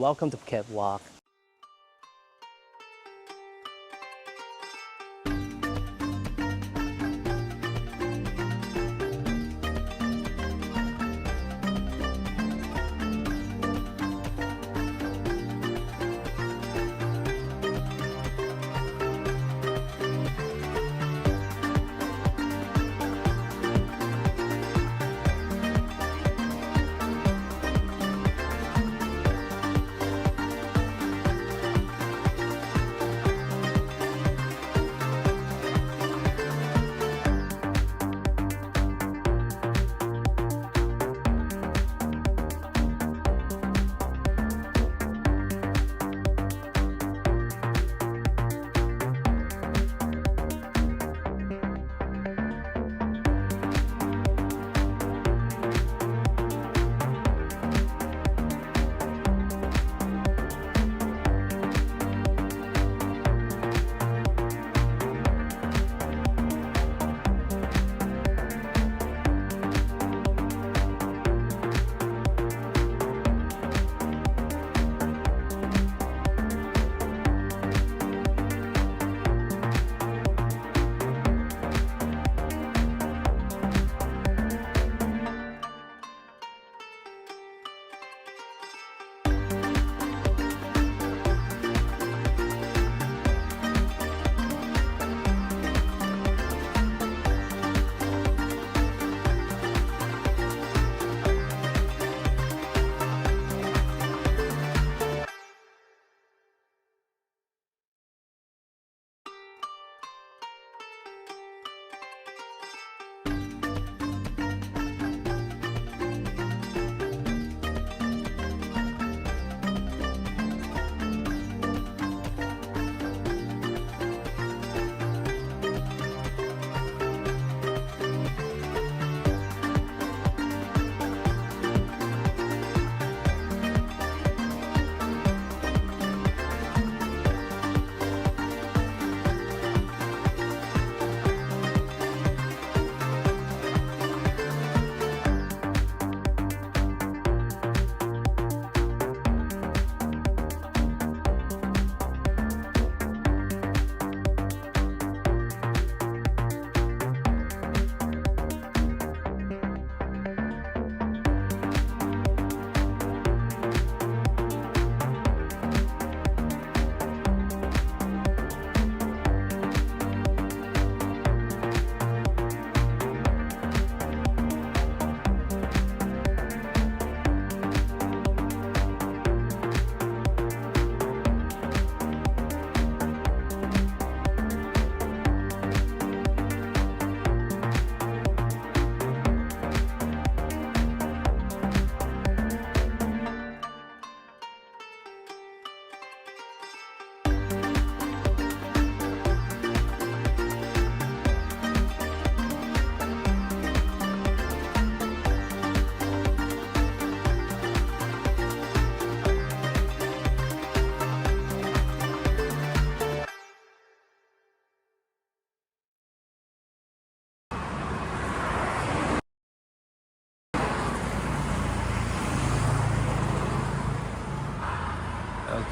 Welcome to Phuket Walk.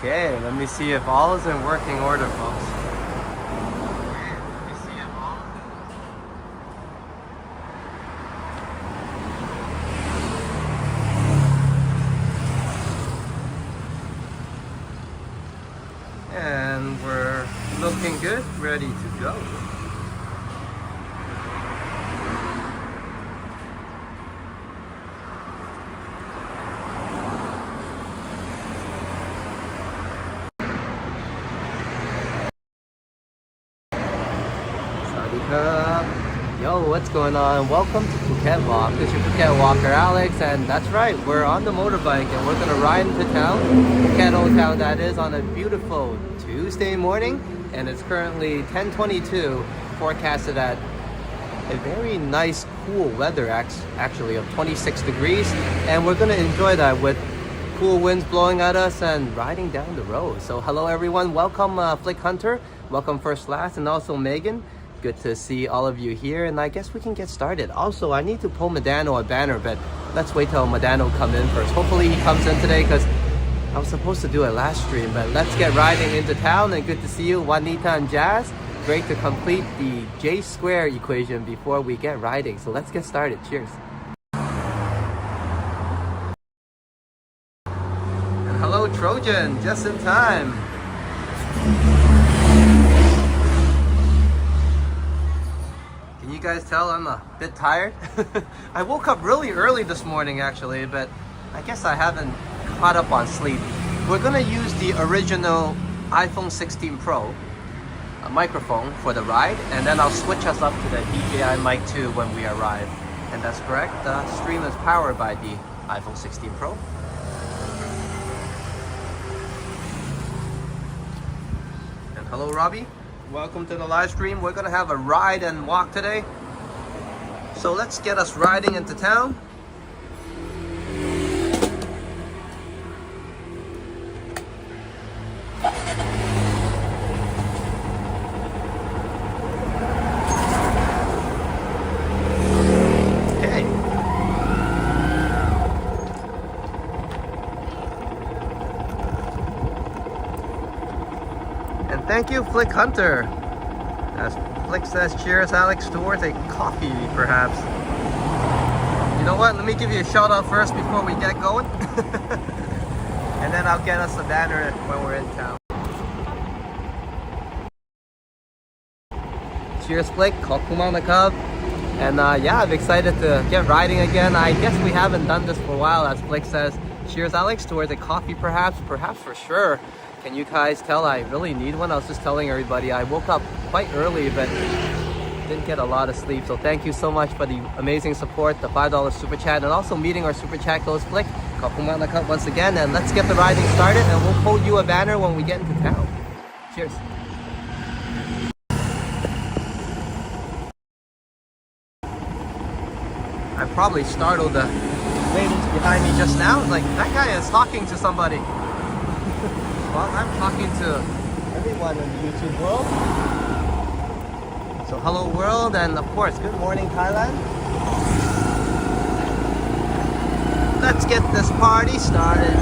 Okay, let me see if all is in working order, folks. And we're looking good, ready to go. Yo, what's going on? Welcome to Phuket Walk. This is your Phuket Walker Alex, and that's right, we're on the motorbike and we're gonna ride into town, Phuket Old Town that is, on a beautiful Tuesday morning, and it's currently 10:22, forecasted at a very nice cool weather actually of 26 degrees, and we're gonna enjoy that with cool winds blowing at us and riding down the road. So hello everyone, welcome Flick Hunter, welcome First Last, and also Megan. Good to see all of you here, and I guess we can get started. Also, I need to pull Medano a banner, but let's wait till Medano come in first. Hopefully he comes in today, because I was supposed to do it last stream, but let's get riding into town, and good to see you, Juanita and Jazz. Great to complete the J square equation before we get riding. So let's get started. Cheers. And hello, Trojan, just in time. Can you guys tell I'm a bit tired? I woke up really early this morning actually, but I guess I haven't caught up on sleep. We're gonna use the original iPhone 16 Pro microphone for the ride, and then I'll switch us up to the DJI Mic 2 when we arrive. And that's correct, the stream is powered by the iPhone 16 Pro. And hello Robbie, welcome to the live stream. We're gonna have a ride and walk today, so let's get us riding into town. Thank you, Flick Hunter. As Flick says, cheers, Alex, towards a coffee, perhaps. You know what? Let me give you a shout out first before we get going. And then I'll get us a banner when we're in town. Cheers, Flick. Kokumanakab. And yeah, I'm excited to get riding again. I guess we haven't done this for a while, as Flick says. Cheers, Alex, towards a coffee, perhaps for sure. Can you guys tell I really need one? I was just telling everybody I woke up quite early but didn't get a lot of sleep. So thank you so much for the amazing support, the $5 super chat, and also meeting our super chat goes Flick. Kapumanaka once again, and let's get the riding started, and we'll hold you a banner when we get into town. Cheers. I probably startled the ladies behind me just now. Like, that guy is talking to somebody. Well, I'm talking to everyone in the YouTube world. So hello world, and of course, good morning Thailand. Let's get this party started.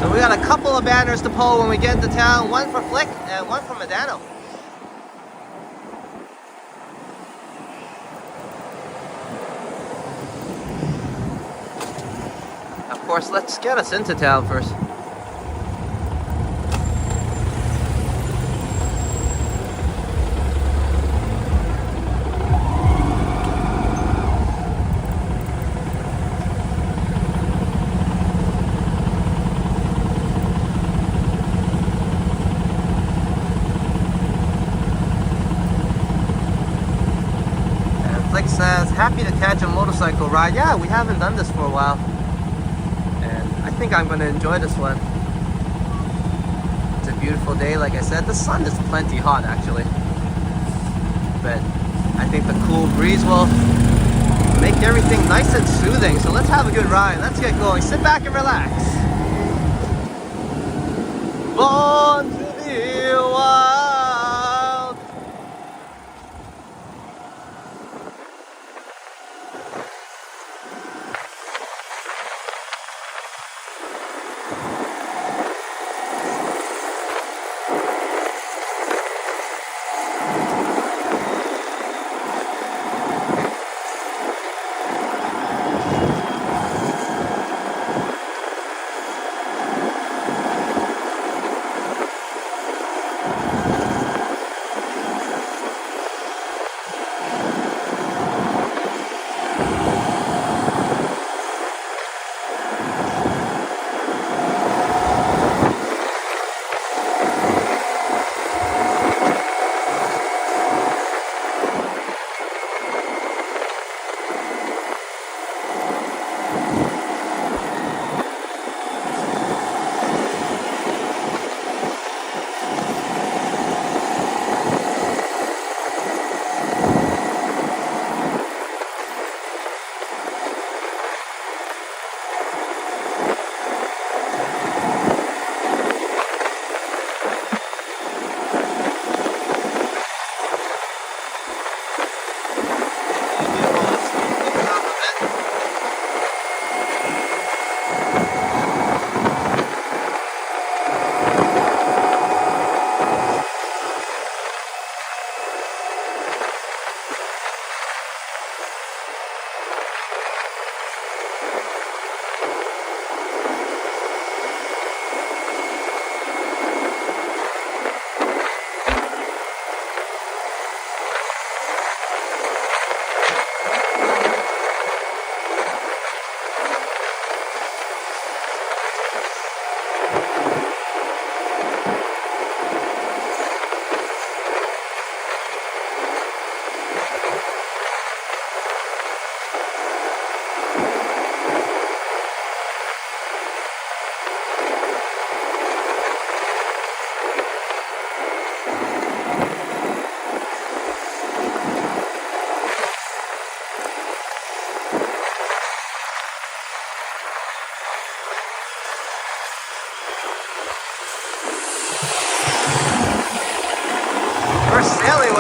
So we got a couple of banners to pull when we get into town. One for Flick and one for Medano. Of course, let's get us into town first. And Flick says, happy to catch a motorcycle ride. Yeah, we haven't done this for a while. I think I'm going to enjoy this one. It's a beautiful day, like I said. The sun is plenty hot actually, but I think the cool breeze will make everything nice and soothing. So let's have a good ride. Let's get going. Sit back and relax. Born to be wild.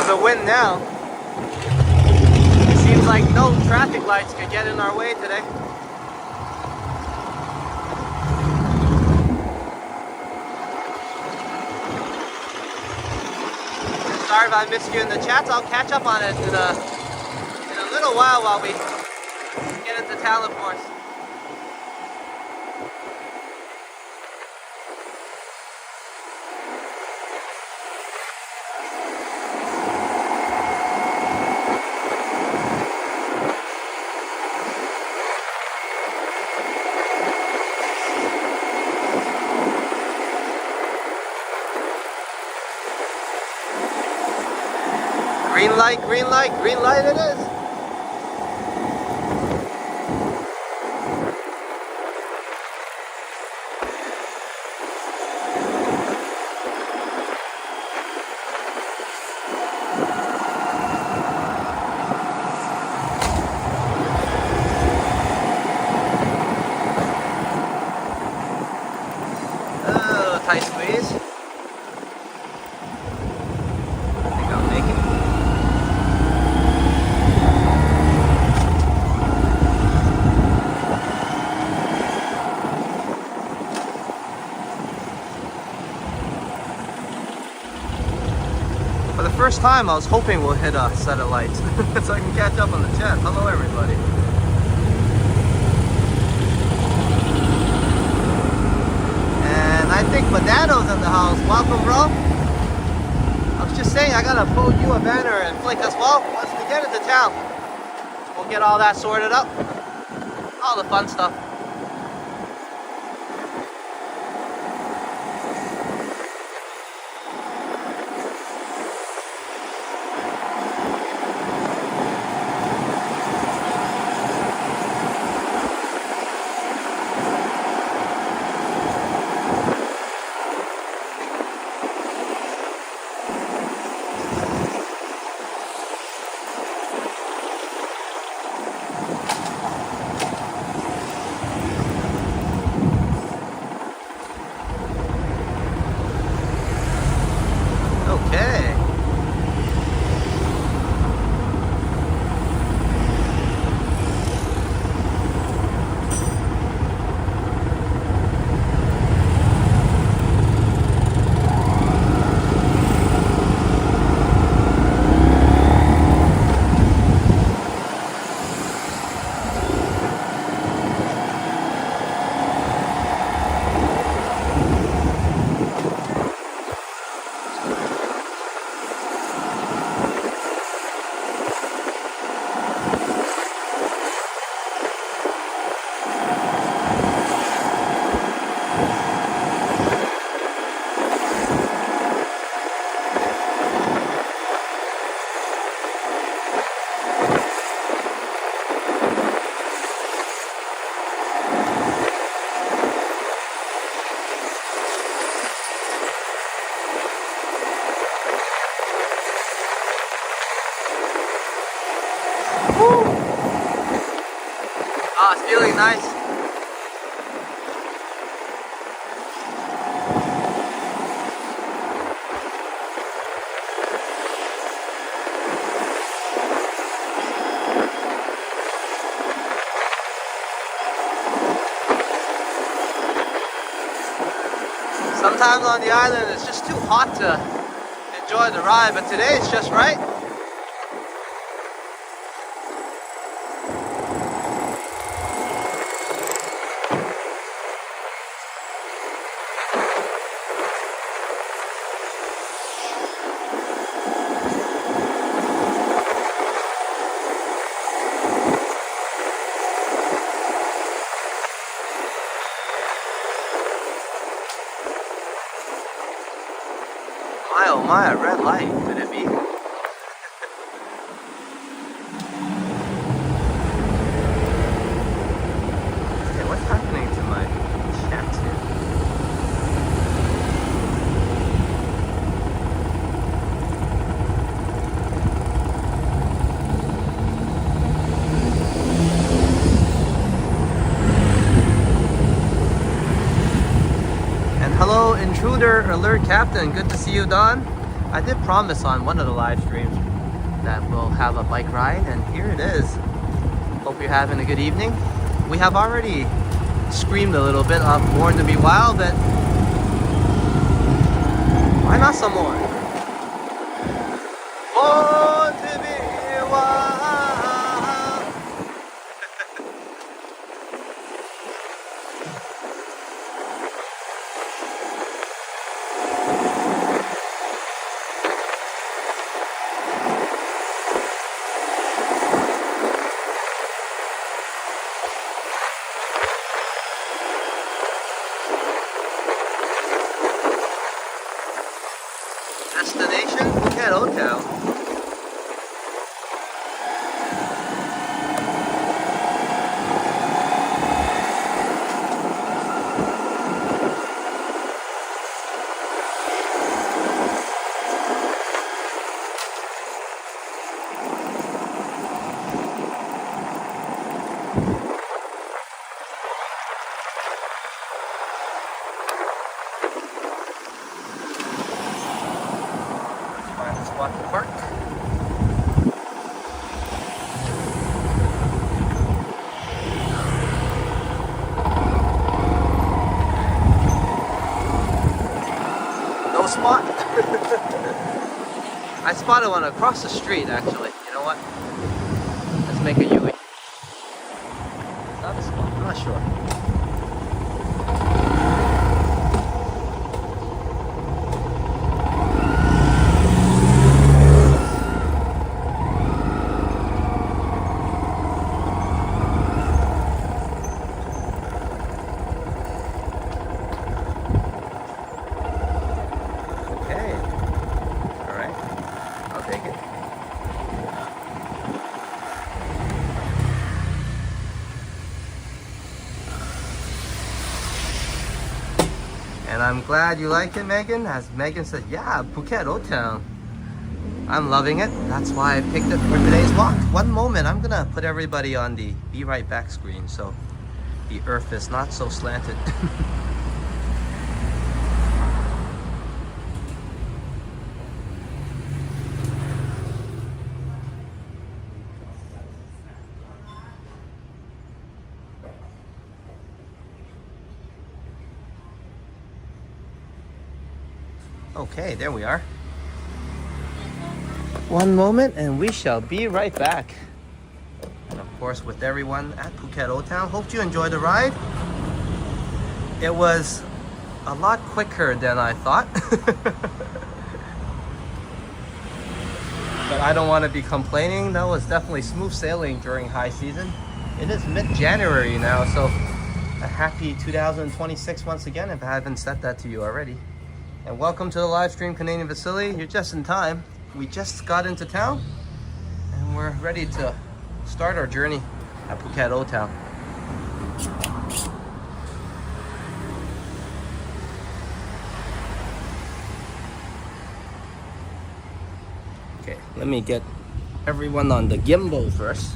there's a wind now. It seems like no traffic lights could get in our way today. Sorry if I missed you in the chats. I'll catch up on it in a little while we get into town, of course. Green light, green light, green light it is. Oh, tight squeeze. I think I'll make it. For the first time, I was hoping we'll hit a set of lights so I can catch up on the chat. Hello, everybody. And I think Banano's in the house. Welcome, bro. I was just saying, I gotta pull you a banner and flick us well once we get into town. We'll get all that sorted up. All the fun stuff. Okay. Oh, it's feeling nice. Sometimes on the island it's just too hot to enjoy the ride, but today it's just right. My oh my, a red light, could it be? Okay, what's happening to my chat here? And hello, intruder alert captain. Good to see you, Don. I did promise on one of the live streams that we'll have a bike ride, and here it is. Hope you're having a good evening. We have already screamed a little bit of Born to Be Wild, but why not some more? Born to be wild. Destination Phuket Old Town. Find a spot to park. No spot. I spotted one across the street actually. You know what? Let's make a U. Is that a spot? I'm not sure. Okay. All right. I'll take it. And I'm glad you like it, Megan. As Megan said, yeah, Phuket Old Town. I'm loving it. That's why I picked it for today's walk. One moment, I'm gonna put everybody on the Be Right Back screen so the earth is not so slanted. Okay, there we are. One moment and we shall be right back. And of course with everyone at Phuket Old Town, hope you enjoyed the ride. It was a lot quicker than I thought. But I don't want to be complaining. That was definitely smooth sailing during high season. It is mid-January now, so a happy 2026 once again if I haven't said that to you already. And welcome to the live stream, Canadian Vasily. You're just in time. We just got into town and we're ready to start our journey at Phuket Old Town. Okay, let me get everyone on the gimbal first.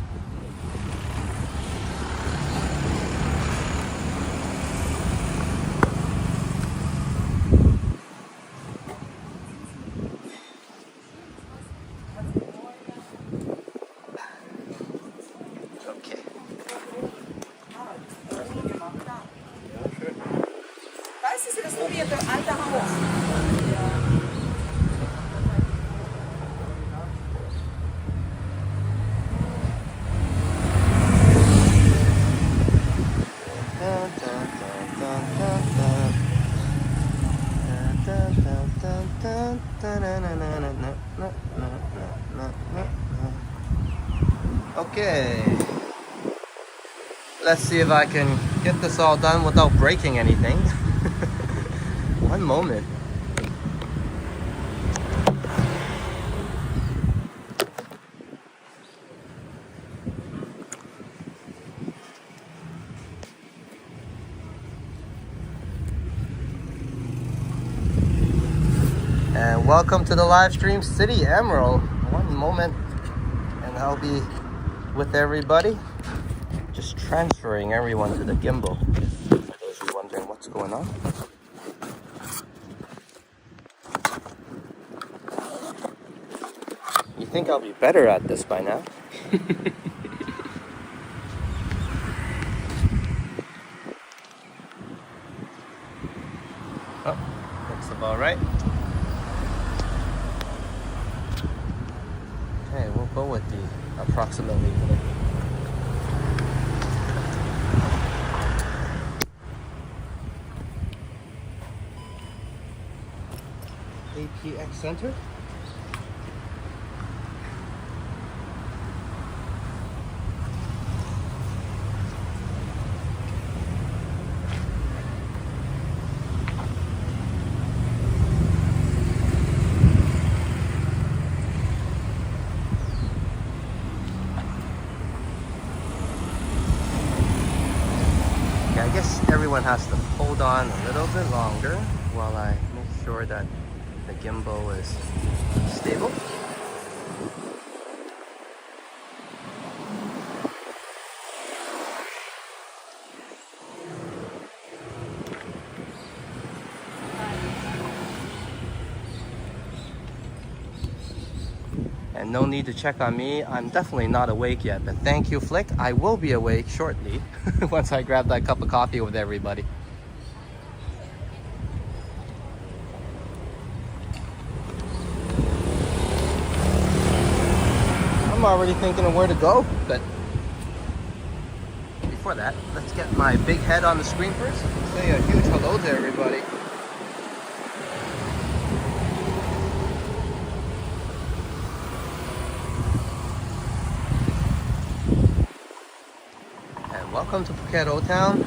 Okay, let's see if I can get this all done without breaking anything. One moment. And welcome to the live stream, City Emerald. One moment and I'll be with everybody. Just transferring everyone to the gimbal. For those who are wondering what's going on. think I'll be better at this by now. Oh, looks about right. Okay, we'll go with the approximately. APX Center. I guess everyone has to hold on a little bit longer while I make sure that the gimbal is stable. And no need to check on me. I'm definitely not awake yet, but thank you, Flick. I will be awake shortly once I grab that cup of coffee with everybody. I'm already thinking of where to go, but before that, let's get my big head on the screen first. Say a huge hello to everybody. Welcome to Phuket Old Town.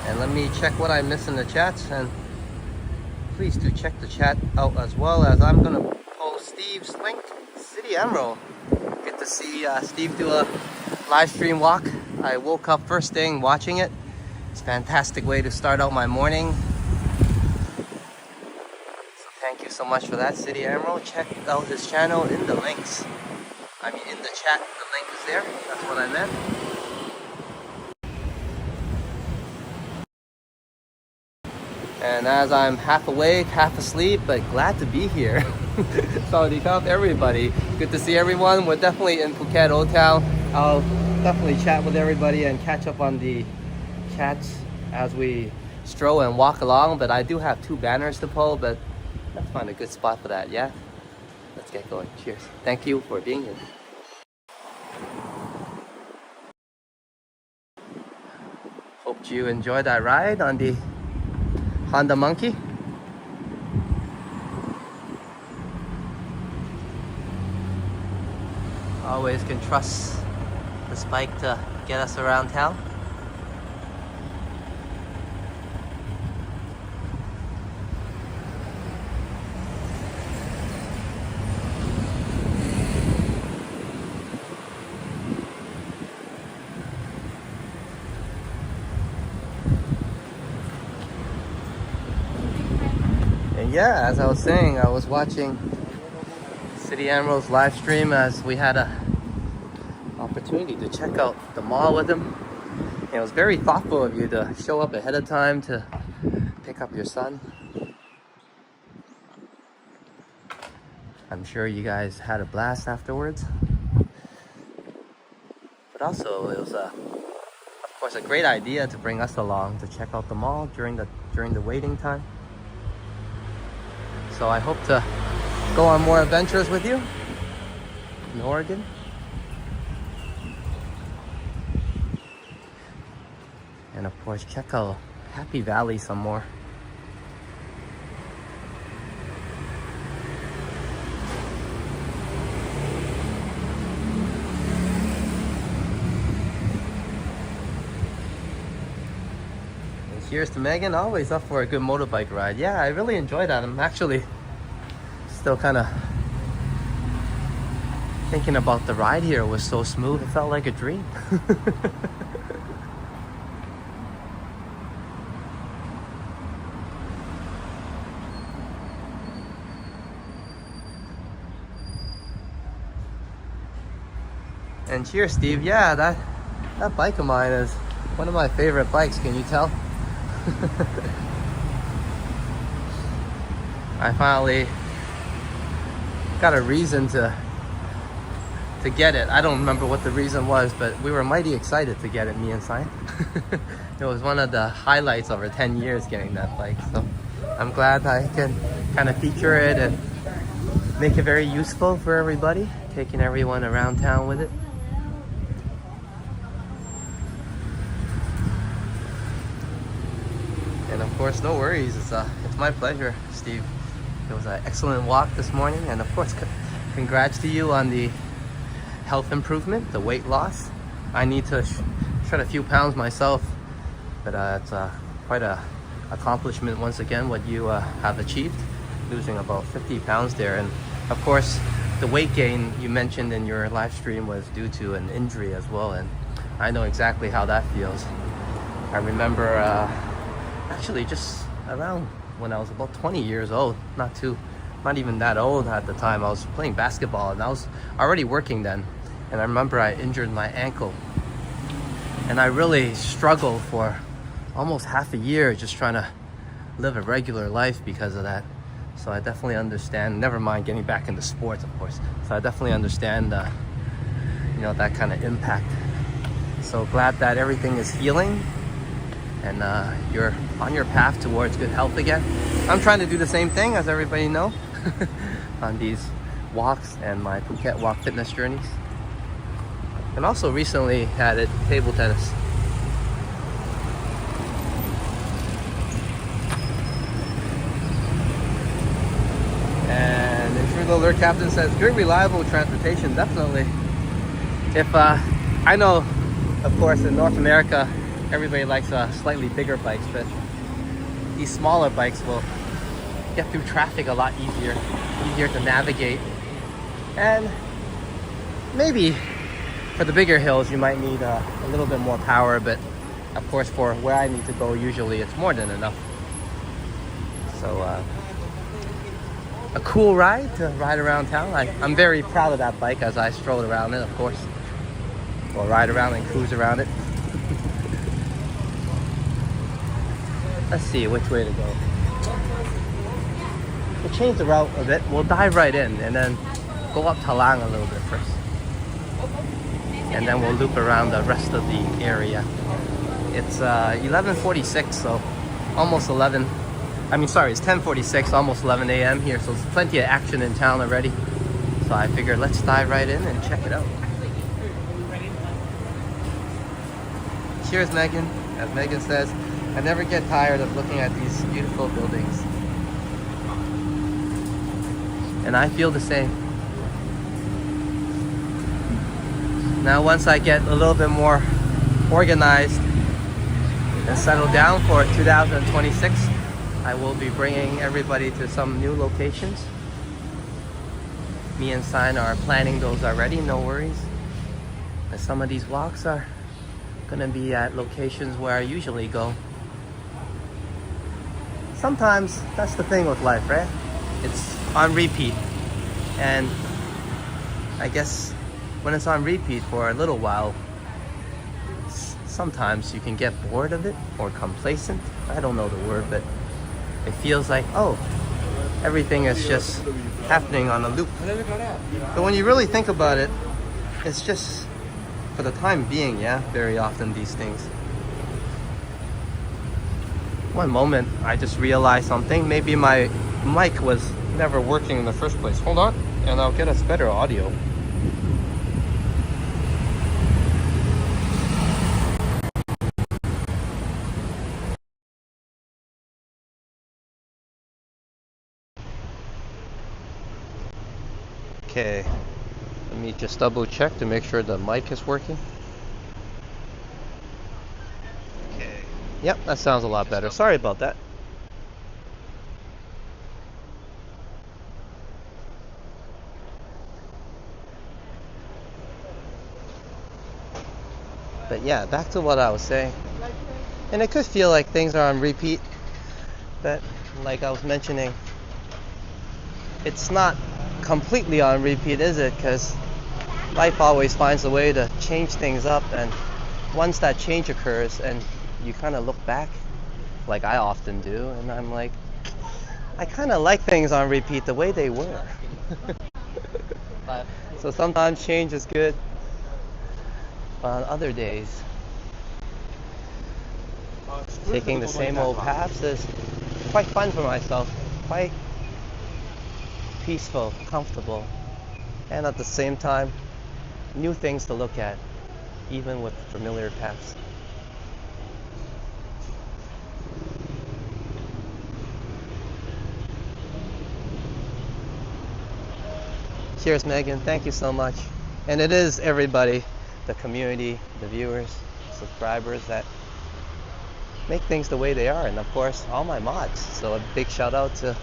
And let me check what I missed in the chats, and please do check the chat out as well, as I'm gonna post Steve's link. City Emerald. Get to see Steve do a live stream walk. I woke up first thing watching it. It's a fantastic way to start out my morning. So thank you so much for that, City Emerald. Check out his channel in the links. I mean, in the chat, the link is there. That's what I meant. And as I'm half awake, half asleep, but glad to be here. Saudi Cup, everybody. Good to see everyone. We're definitely in Phuket Old Town. I'll definitely chat with everybody and catch up on the chats as we stroll and walk along. But I do have 2 banners to pull, but let's find a good spot for that, yeah? Let's get going. Cheers. Thank you for being here. Hope you enjoyed that ride on the Honda Monkey. Always can trust this bike to get us around town. Yeah, as I was saying, I was watching City Emerald's live stream as we had a opportunity to check out the mall with him. And it was very thoughtful of you to show up ahead of time to pick up your son. I'm sure you guys had a blast afterwards. But also, it was of course a great idea to bring us along to check out the mall during the waiting time. So I hope to go on more adventures with you in Oregon. And of course, check out Happy Valley some more. Cheers to Megan, always up for a good motorbike ride. Yeah, I really enjoyed that. I'm actually still kind of thinking about the ride here. It was so smooth, it felt like a dream. And cheers, Steve. Yeah, that bike of mine is one of my favorite bikes, can you tell? I finally got a reason to get it. I don't remember what the reason was, but we were mighty excited to get it, me and Sign. It was one of the highlights of our 10 years getting that bike. So I'm glad I can kind of feature it and make it very useful for everybody, taking everyone around town with it. And of course, no worries. It's my pleasure, Steve. It was an excellent walk this morning, and of course, congrats to you on the health improvement, the weight loss. I need to shed a few pounds myself, but it's quite a accomplishment once again what you have achieved, losing about 50 pounds there. And of course, the weight gain you mentioned in your live stream was due to an injury as well, and I know exactly how that feels. I remember actually just around when I was about 20 years old, not even that old at the time. I was playing basketball and I was already working then. And I remember I injured my ankle. And I really struggled for almost half a year just trying to live a regular life because of that. So I definitely understand, never mind getting back into sports, of course. So I definitely understand, you know, that kind of impact. So glad that everything is healing and you're on your path towards good health again. I'm trying to do the same thing, as everybody know, on these walks and my Phuket walk fitness journeys. And also recently had it table tennis. And Intruder Alert Captain says, good reliable transportation, definitely. If I know, of course, in North America, everybody likes slightly bigger bikes, but these smaller bikes will get through traffic a lot easier to navigate. And maybe for the bigger hills, you might need a little bit more power, but of course, for where I need to go, usually it's more than enough. So a cool ride to ride around town. I'm very proud of that bike as I stroll around it, of course, or ride around and cruise around it. Let's see which way to go. We'll change the route a bit. We'll dive right in and then go up Talang a little bit first. And then we'll loop around the rest of the area. It's 11:46, so almost 11. I mean, sorry, it's 10:46, almost 11 a.m. here. So there's plenty of action in town already. So I figured let's dive right in and check it out. Cheers, Megan. As Megan says, I never get tired of looking at these beautiful buildings. And I feel the same. Now once I get a little bit more organized and settled down for 2026, I will be bringing everybody to some new locations. Me and Sign are planning those already, no worries. And some of these walks are gonna be at locations where I usually go. Sometimes that's the thing with life, right? It's on repeat. And I guess when it's on repeat for a little while, sometimes you can get bored of it or complacent. I don't know the word, but it feels like, oh, everything is just happening on a loop. But when you really think about it, it's just for the time being, yeah, very often these things. One moment, I just realized something. Maybe my mic was never working in the first place. Hold on, and I'll get us better audio. Okay, let me just double check to make sure the mic is working. Okay. Yep, that sounds a lot better. Sorry about that. But yeah, back to what I was saying. And it could feel like things are on repeat, but like I was mentioning, it's not completely on repeat, is it? Because life always finds a way to change things up, and once that change occurs and you kind of look back, like I often do, and I'm like, I kind of like things on repeat the way they were. So sometimes change is good, but on other days, taking the same old paths is quite fun for myself, quite peaceful, comfortable, and at the same time, new things to look at, even with familiar paths. Cheers, Megan. Thank you so much. And it is everybody, the community, the viewers, subscribers that make things the way they are. And of course, all my mods. So a big shout out to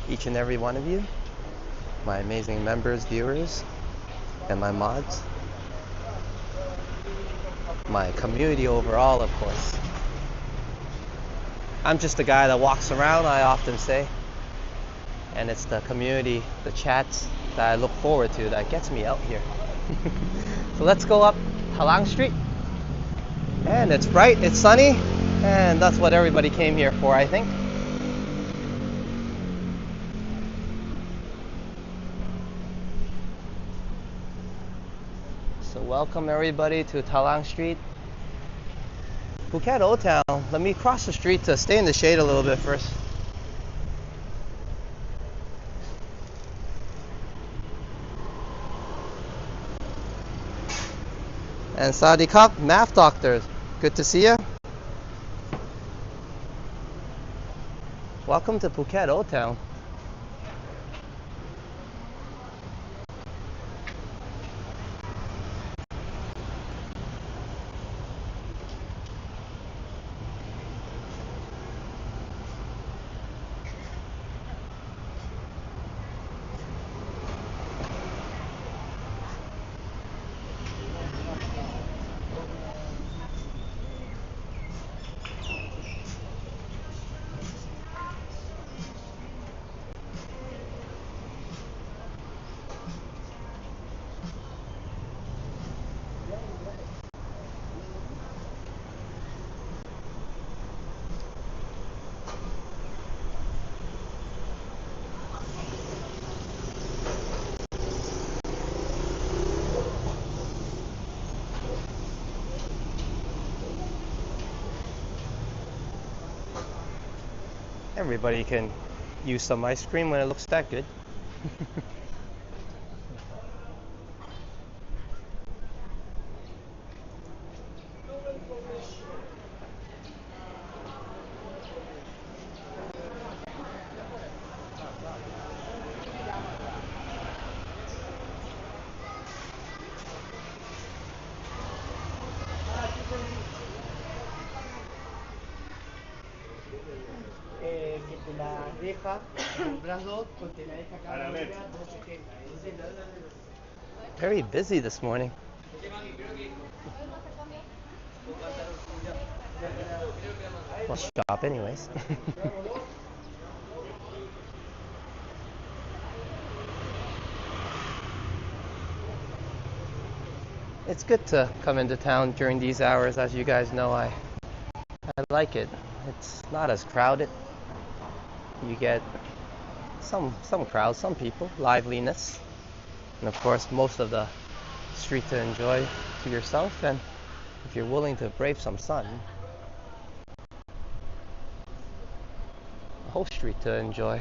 each and every one of you, my amazing members, viewers, and my mods. My community overall, of course. I'm just a guy that walks around, I often say. And it's the community, the chats that I look forward to that gets me out here. So let's go up Halang Street. And it's bright, it's sunny, and that's what everybody came here for, I think. So welcome everybody to Halang Street. Phuket Old Town. Let me cross the street to stay in the shade a little bit first. And Saudi Cup, Math Doctors. Good to see you. Welcome to Phuket Old Town. Everybody can use some ice cream when it looks that good. Very busy this morning. Well, shop anyways. It's good to come into town during these hours. As you guys know, I like it. It's not as crowded. You get some crowds, some people, liveliness, and of course most of the street to enjoy to yourself. And if you're willing to brave some sun, the whole street to enjoy.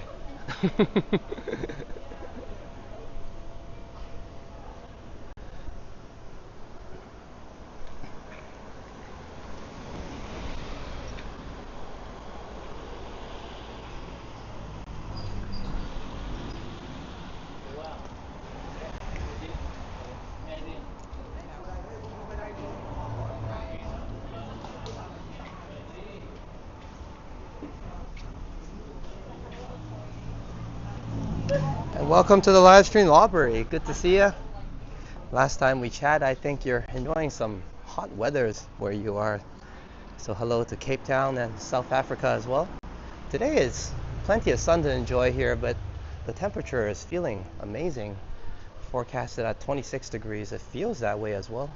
And welcome to the live stream library. Good to see you. Last time we chat, I think you're enjoying some hot weathers where you are. So hello to Cape Town and South Africa as well. Today is plenty of sun to enjoy here, but the temperature is feeling amazing. Forecasted at 26 degrees. It feels that way as well.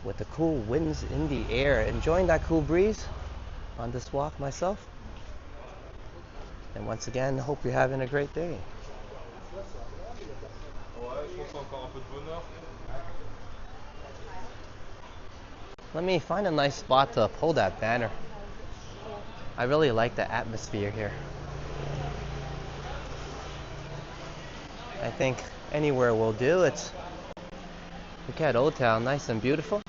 With the cool winds in the air. Enjoying that cool breeze on this walk myself. And once again, hope you're having a great day. Let me find a nice spot to pull that banner. I really like the atmosphere here. I think anywhere will do. It's Phuket Old Town, nice and beautiful.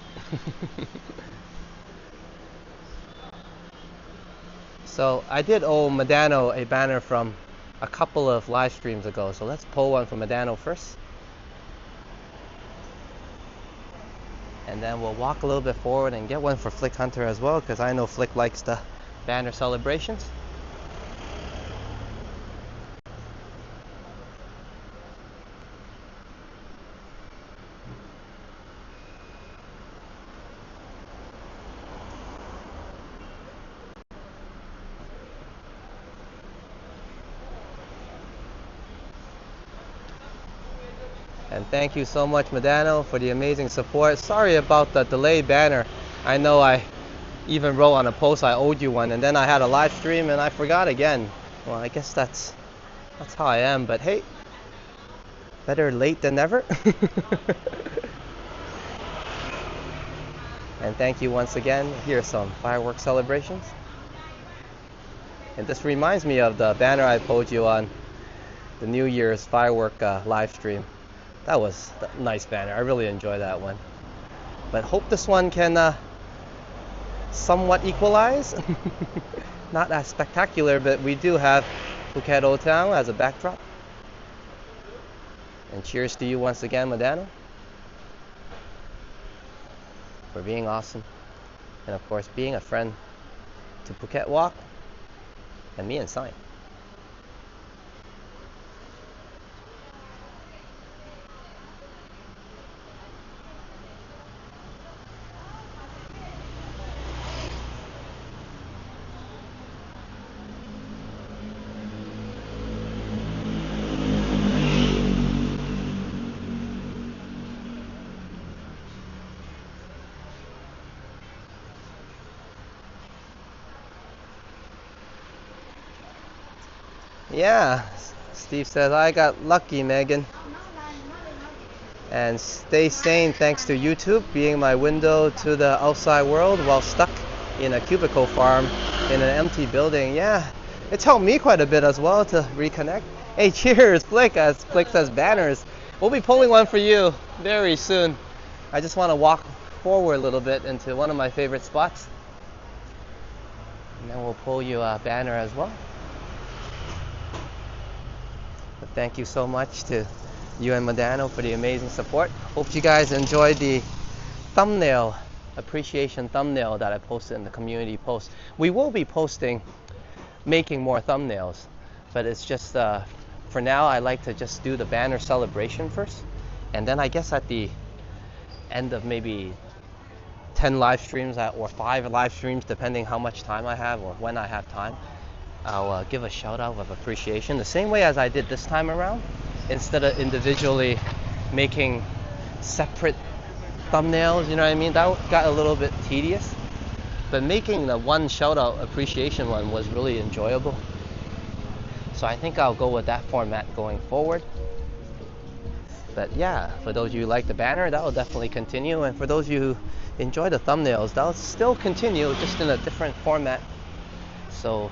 So I did owe Medano a banner from a couple of live streams ago. So let's pull one from Medano first. And then we'll walk a little bit forward and get one for Flick Hunter as well, because I know Flick likes the banner celebrations. And thank you so much, Medano, for the amazing support. Sorry about the delayed banner. I know I even wrote on a post I owed you one, and then I had a live stream and I forgot again. Well, I guess that's how I am, but hey, better late than never. And thank you once again. Here's some fireworks celebrations. And this reminds me of the banner I posed you on the New Year's firework live stream. That was a nice banner. I really enjoyed that one. But hope this one can somewhat equalize. Not as spectacular, but we do have Phuket Old Town as a backdrop. And cheers to you once again, Medano, for being awesome. And of course, being a friend to Phuket Walk and me and Sign. Yeah, Steve says, I got lucky, Megan. And stay sane thanks to YouTube being my window to the outside world while stuck in a cubicle farm in an empty building. Yeah, it's helped me quite a bit as well to reconnect. Hey, cheers, Flick, as Flick says banners. We'll be pulling one for you very soon. I just want to walk forward a little bit into one of my favorite spots. And then we'll pull you a banner as well. But thank you so much to you and Medano for the amazing support. Hope you guys enjoyed the thumbnail, appreciation thumbnail that I posted in the community post. We will be making more thumbnails, but it's just, for now, I like to just do the banner celebration first. And then I guess at the end of maybe 10 live streams or 5 live streams, depending how much time I have or when I have time, I'll give a shout out of appreciation the same way as I did this time around, instead of individually making separate thumbnails, you know what I mean? That got a little bit tedious, but making the one shout out appreciation one was really enjoyable. So I think I'll go with that format going forward. But yeah, for those of you who like the banner, that will definitely continue, and for those of you who enjoy the thumbnails, that'll still continue, just in a different format. So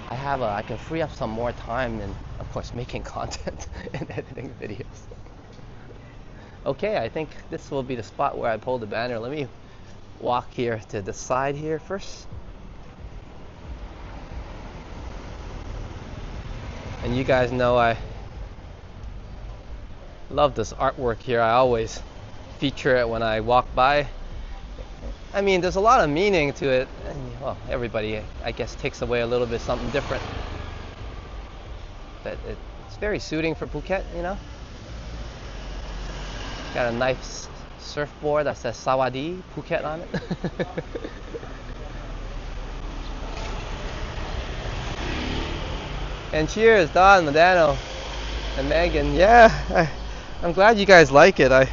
I can free up some more time in, of course, making content and editing videos. Okay, I think this will be the spot where I pull the banner. Let me walk here to the side here first. And you guys know I love this artwork here. I always feature it when I walk by. I mean, there's a lot of meaning to it. And, well, everybody, I guess, takes away a little bit something different. But it's very suiting for Phuket, you know. Got a nice surfboard that says Sawadee Phuket on it. And cheers, Don, Medano, and Megan. Yeah, I'm glad you guys like it. I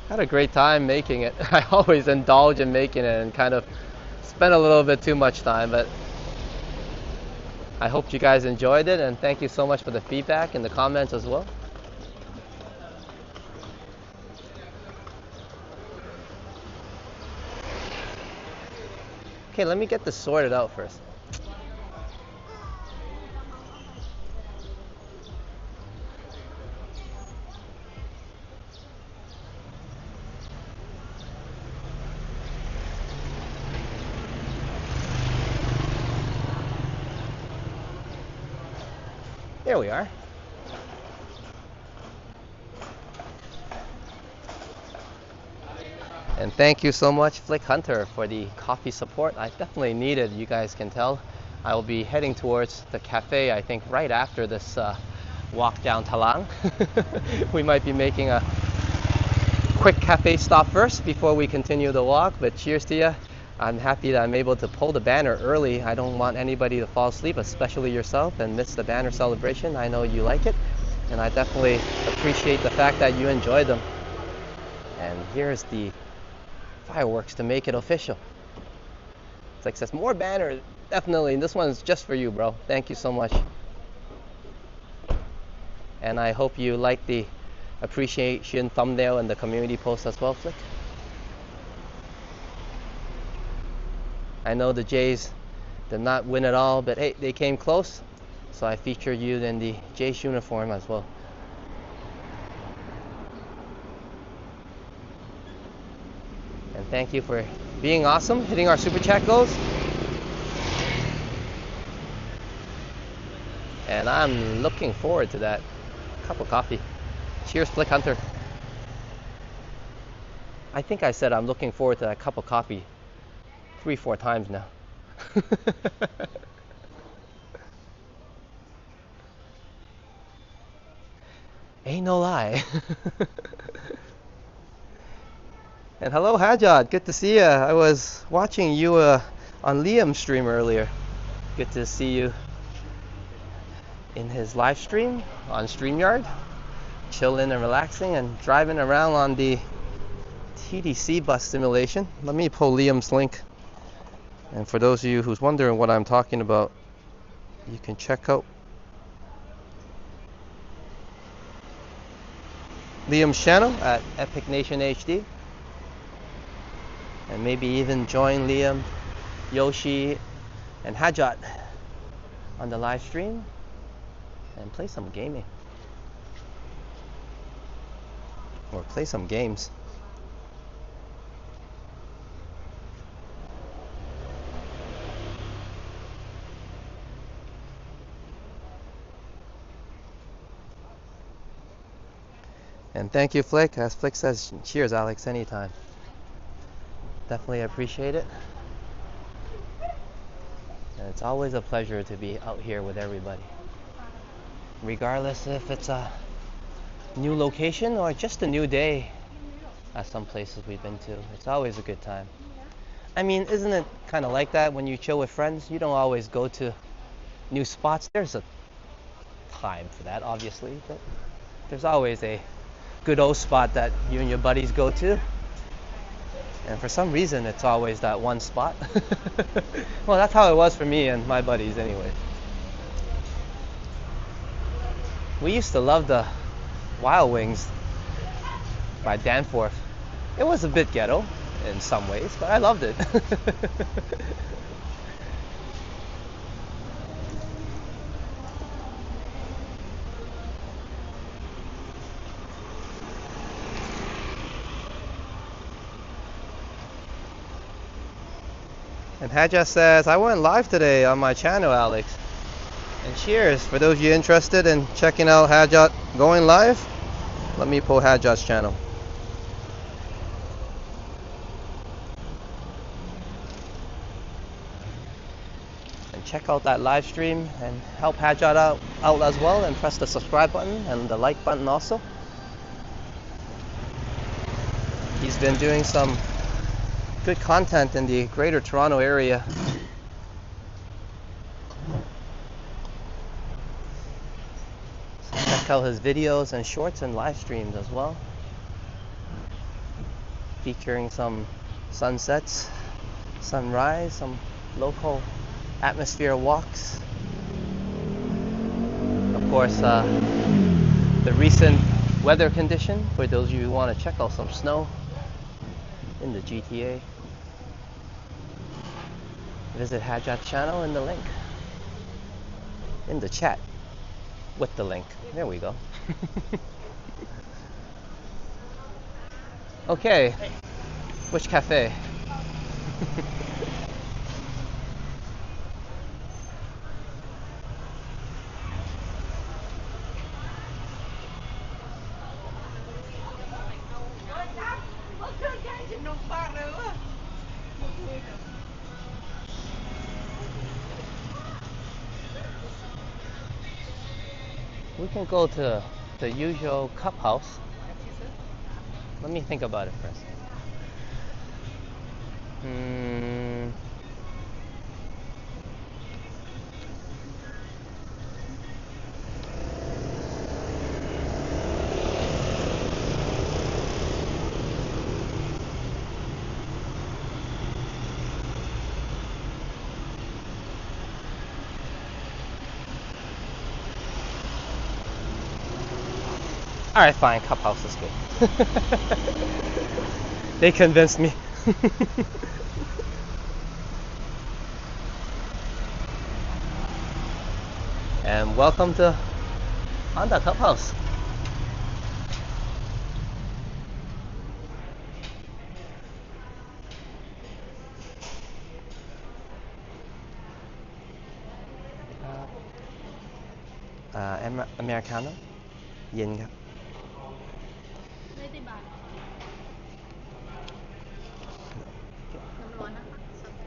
had a great time making it. I always indulge in making it and kind of spend a little bit too much time, but I hope you guys enjoyed it, and thank you so much for the feedback in the comments as well. Okay, let me get this sorted out first. Here we are. And thank you so much, Flick Hunter, for the coffee support. I definitely need it, you guys can tell. I will be heading towards the cafe, I think, right after this walk down Talang. We might be making a quick cafe stop first before we continue the walk, but cheers to you. I'm happy that I'm able to pull the banner early. I don't want anybody to fall asleep, especially yourself, and miss the banner celebration. I know you like it, and I definitely appreciate the fact that you enjoyed them. And here's the fireworks to make it official. It's like says more banners, definitely. And this one's just for you, bro. Thank you so much. And I hope you like the appreciation thumbnail and the community post as well, Flick. I know the Jays did not win at all, but hey, they came close. So I feature you in the Jays uniform as well. And thank you for being awesome, hitting our super chat goals. And I'm looking forward to that cup of coffee. Cheers, Flick Hunter. I think I said I'm looking forward to that cup of coffee 3-4 times now. Ain't no lie. And hello, Hajjad. Good to see you. I was watching you on Liam's stream earlier. Good to see you in his live stream on StreamYard, chilling and relaxing and driving around on the TDC bus simulation. Let me pull Liam's link. And for those of you who's wondering what I'm talking about, you can check out Liam's channel at Epic Nation HD. And maybe even join Liam, Yoshi, and Hajjat on the live stream and play some gaming. Or play some games. And thank you, Flick. As Flick says, cheers, Alex, anytime. Definitely appreciate it. And it's always a pleasure to be out here with everybody. Regardless if it's a new location or just a new day at some places we've been to. It's always a good time. I mean, isn't it kind of like that when you chill with friends? You don't always go to new spots. There's a time for that, obviously, but there's always a good old spot that you and your buddies go to. And for some reason, it's always that one spot. Well, that's how it was for me and my buddies anyway. We used to love the Wild Wings by Danforth. It was a bit ghetto in some ways, but I loved it. And Hajjat says, I went live today on my channel, Alex. And cheers, for those of you interested in checking out Hajjat going live, let me pull Hajjat's channel. And check out that live stream and help Hajjat out as well, and press the subscribe button and the like button also. He's been doing some good content in the Greater Toronto area. So check out his videos and shorts and live streams as well, featuring some sunsets, sunrise, some local atmosphere walks. Of course, the recent weather condition for those of you who want to check out some snow in the GTA. Visit Hajat's channel in the link. In the chat. With the link. There we go. Okay. Which cafe? We can go to the usual cup house. Let me think about it first. Hmm. Alright, fine. Cup house is good. They convinced me. And welcome to Honda Cup House. Americano เย็นครับ ไม่ติดบาทน้ำร้อนนะคะสักโค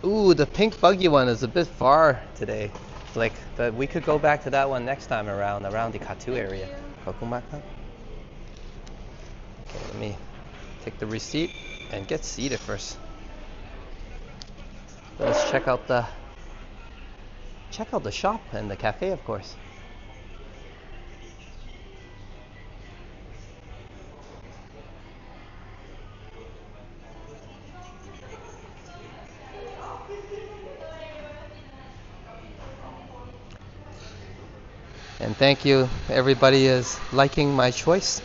Ooh, the pink buggy one is a bit far today. Like, but we could go back to that one next time around the Katu area. Okay, let me take the receipt and get seated first. Let's check out the shop and the cafe, of course. And thank you, everybody is liking my choice.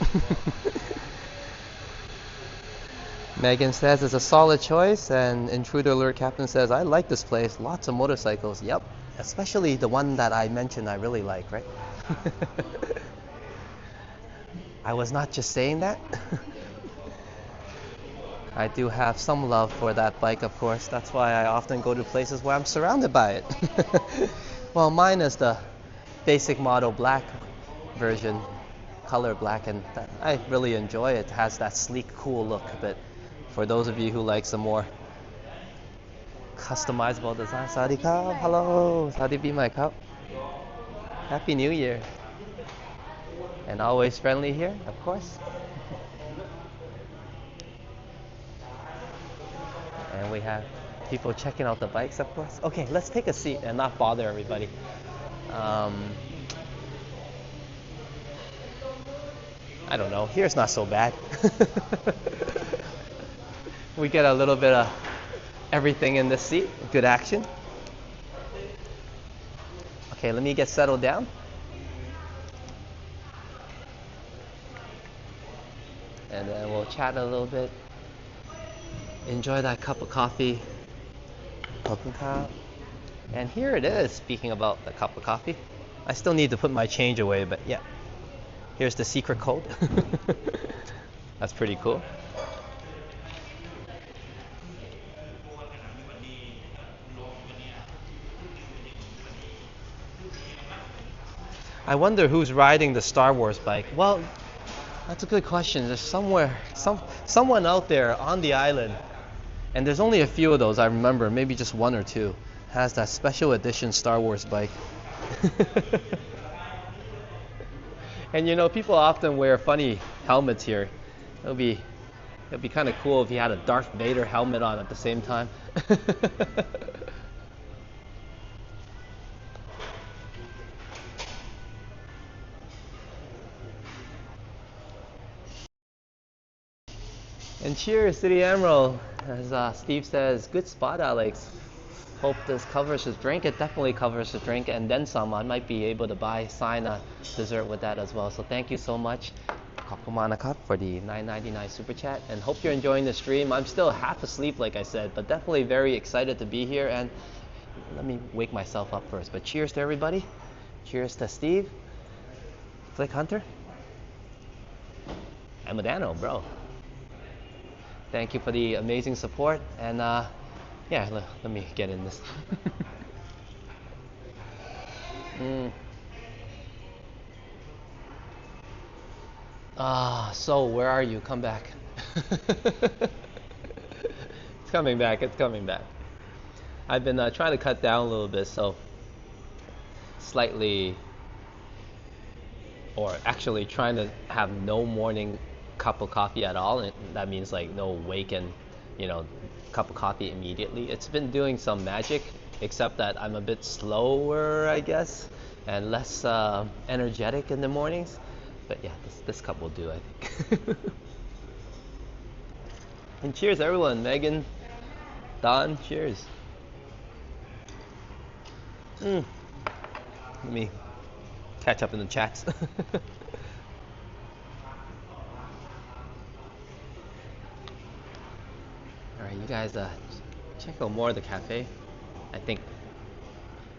Megan says it's a solid choice, and Intruder Alert Captain says, I like this place, lots of motorcycles. Yep, especially the one that I mentioned I really like, right? I was not just saying that. I do have some love for that bike, of course. That's why I often go to places where I'm surrounded by it. Well, mine is the basic model black version, color black, and I really enjoy it. It has that sleek, cool look. But for those of you who like some more customizable design, Sawadee Krap, hello, Sawadee Bimai Krap. Happy New Year. And always friendly here, of course. And we have people checking out the bikes, of course. Okay, let's take a seat and not bother everybody. I don't know. Here's not so bad. We get a little bit of everything in this seat. Good action. Okay, let me get settled down. And then we'll chat a little bit. Enjoy that cup of coffee. And here it is, speaking about the cup of coffee. I still need to put my change away, but yeah. Here's the secret code. That's pretty cool. I wonder who's riding the Star Wars bike. Well, that's a good question. There's someone out there on the island, and there's only a few of those I remember, maybe just one or two, has that special edition Star Wars bike. And you know, people often wear funny helmets here. It'd be kind of cool if you had a Darth Vader helmet on at the same time. And cheers to the Emerald. As Steve says, good spot, Alex. Hope this covers his drink. It definitely covers the drink and then some. I might be able to sign a dessert with that as well. So thank you so much, Kakumana for the $9.99 super chat. And hope you're enjoying the stream. I'm still half asleep, like I said, but definitely very excited to be here. And let me wake myself up first. But cheers to everybody. Cheers to Steve, Flick Hunter, and Modano, bro. Thank you for the amazing support. And yeah, let me get in this. So where are you? Come back. It's coming back. It's coming back. I've been trying to cut down a little bit, so slightly, or actually trying to have no morning cup of coffee at all. And that means like no wake and, cup of coffee immediately. It's been doing some magic, except that I'm a bit slower, I guess, and less energetic in the mornings. But yeah, this cup will do, I think. And cheers, everyone. Megan, Don, cheers. Let me catch up in the chats. Alright, you guys check out more of the cafe. I think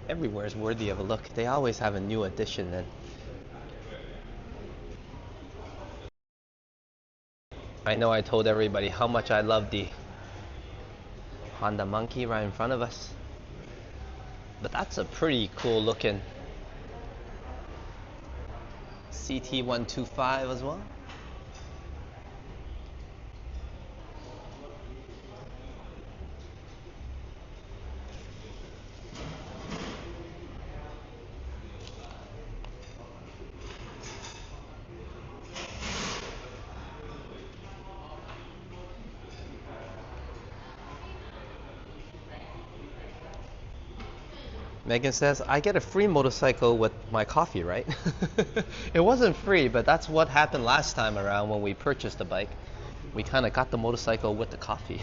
everywhere is worthy of a look. They always have a new addition, and I know I told everybody how much I love the Honda Monkey right in front of us. But that's a pretty cool looking CT125 as well. Megan says, I get a free motorcycle with my coffee, right? It wasn't free, but that's what happened last time around when we purchased the bike. We kind of got the motorcycle with the coffee.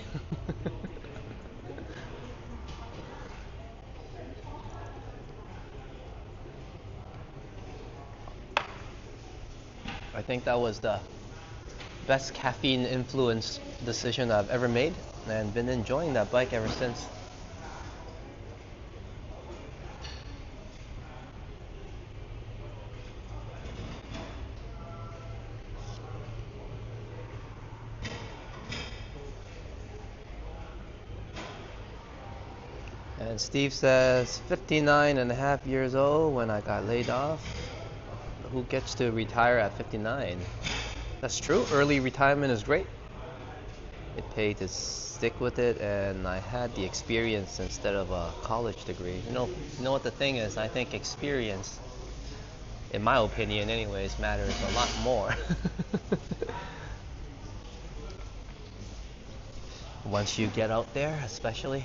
I think that was the best caffeine influenced decision I've ever made, and been enjoying that bike ever since. And Steve says, 59 and a half years old when I got laid off. Who gets to retire at 59? That's true. Early retirement is great. It paid to stick with it, and I had the experience instead of a college degree. You know what the thing is? I think experience, in my opinion anyways, matters a lot more. Once you get out there, especially.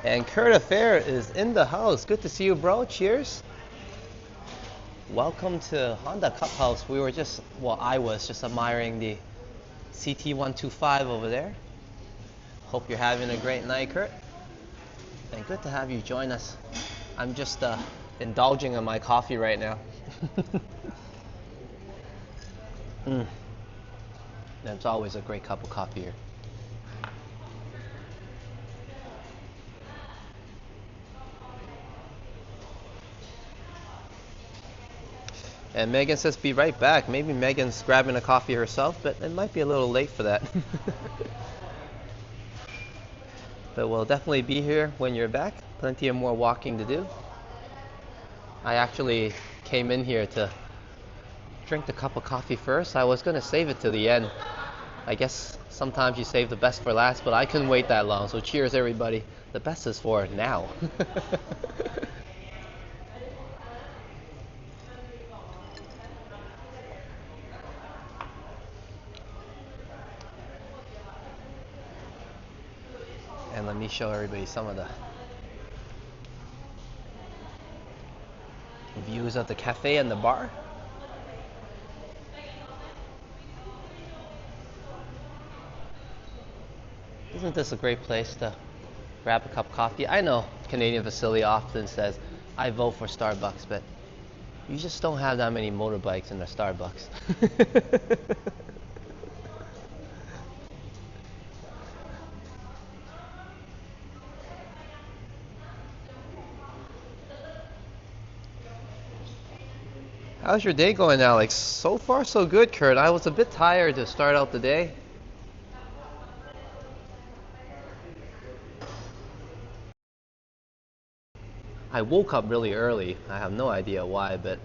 And Kurt Affair is in the house. Good to see you, bro. Cheers. Welcome to Honda Cup House. I was just admiring the CT125 over there. Hope you're having a great night, Kurt. And good to have you join us. I'm just indulging in my coffee right now. It's always a great cup of coffee here. And Megan says, be right back. Maybe Megan's grabbing a coffee herself, but it might be a little late for that. But we'll definitely be here when you're back. Plenty of more walking to do. I actually came in here to drink the cup of coffee first. I was going to save it to the end. I guess sometimes you save the best for last, but I couldn't wait that long. So cheers, everybody. The best is for now. And let me show everybody some of the views of the cafe and the bar. Isn't this a great place to grab a cup of coffee? I know Canadian Facility often says, I vote for Starbucks, but you just don't have that many motorbikes in the Starbucks. How's your day going, Alex? So far, so good, Kurt. I was a bit tired to start out the day. I woke up really early. I have no idea why, but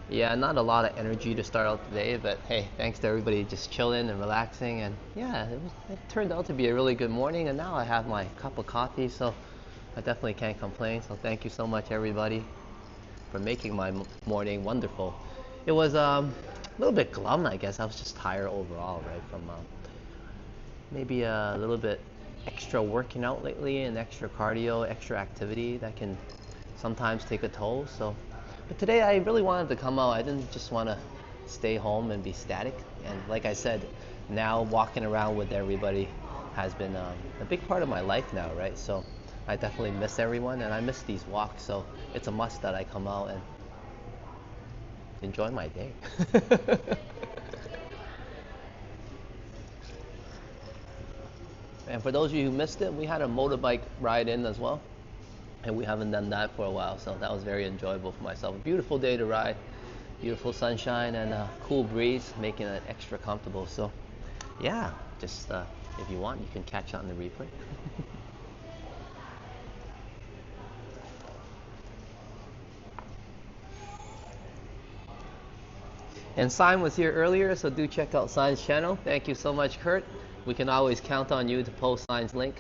yeah, not a lot of energy to start out the day. But hey, thanks to everybody just chilling and relaxing. And yeah, it turned out to be a really good morning. And now I have my cup of coffee, so I definitely can't complain. So thank you so much, everybody, for making my morning wonderful. It was a little bit glum, I guess. I was just tired overall, right? From maybe a little bit extra working out lately and extra cardio, extra activity that can sometimes take a toll. So, but today I really wanted to come out. I didn't just want to stay home and be static. And like I said, now walking around with everybody has been a big part of my life now, right? So I definitely miss everyone and I miss these walks. So it's a must that I come out and enjoy my day. And for those of you who missed it, we had a motorbike ride in as well. And we haven't done that for a while, so that was very enjoyable for myself. A beautiful day to ride, beautiful sunshine and a cool breeze, making it extra comfortable. So, yeah, just if you want, you can catch on the replay. And Sign was here earlier, so do check out Sign's channel. Thank you so much, Kurt. We can always count on you to post Sign's link.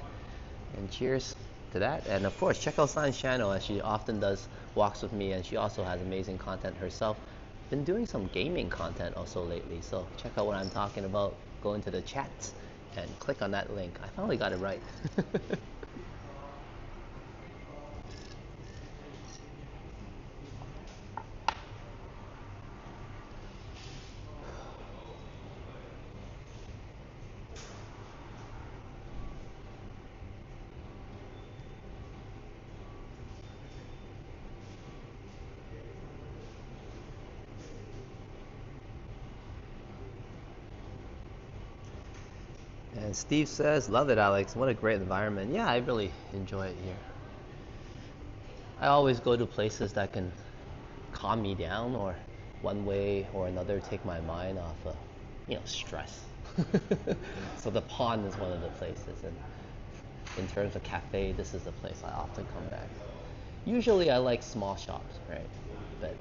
And cheers to that. And of course, check out Sign's channel, as she often does walks with me, and she also has amazing content herself. Been doing some gaming content also lately, so check out what I'm talking about. Go into the chat and click on that link. I finally got it right. And Steve says, love it, Alex. What a great environment. Yeah, I really enjoy it here. I always go to places that can calm me down, or one way or another take my mind off of, stress. So the pond is one of the places, and in terms of cafe, this is the place I often come back. Usually I like small shops, right? But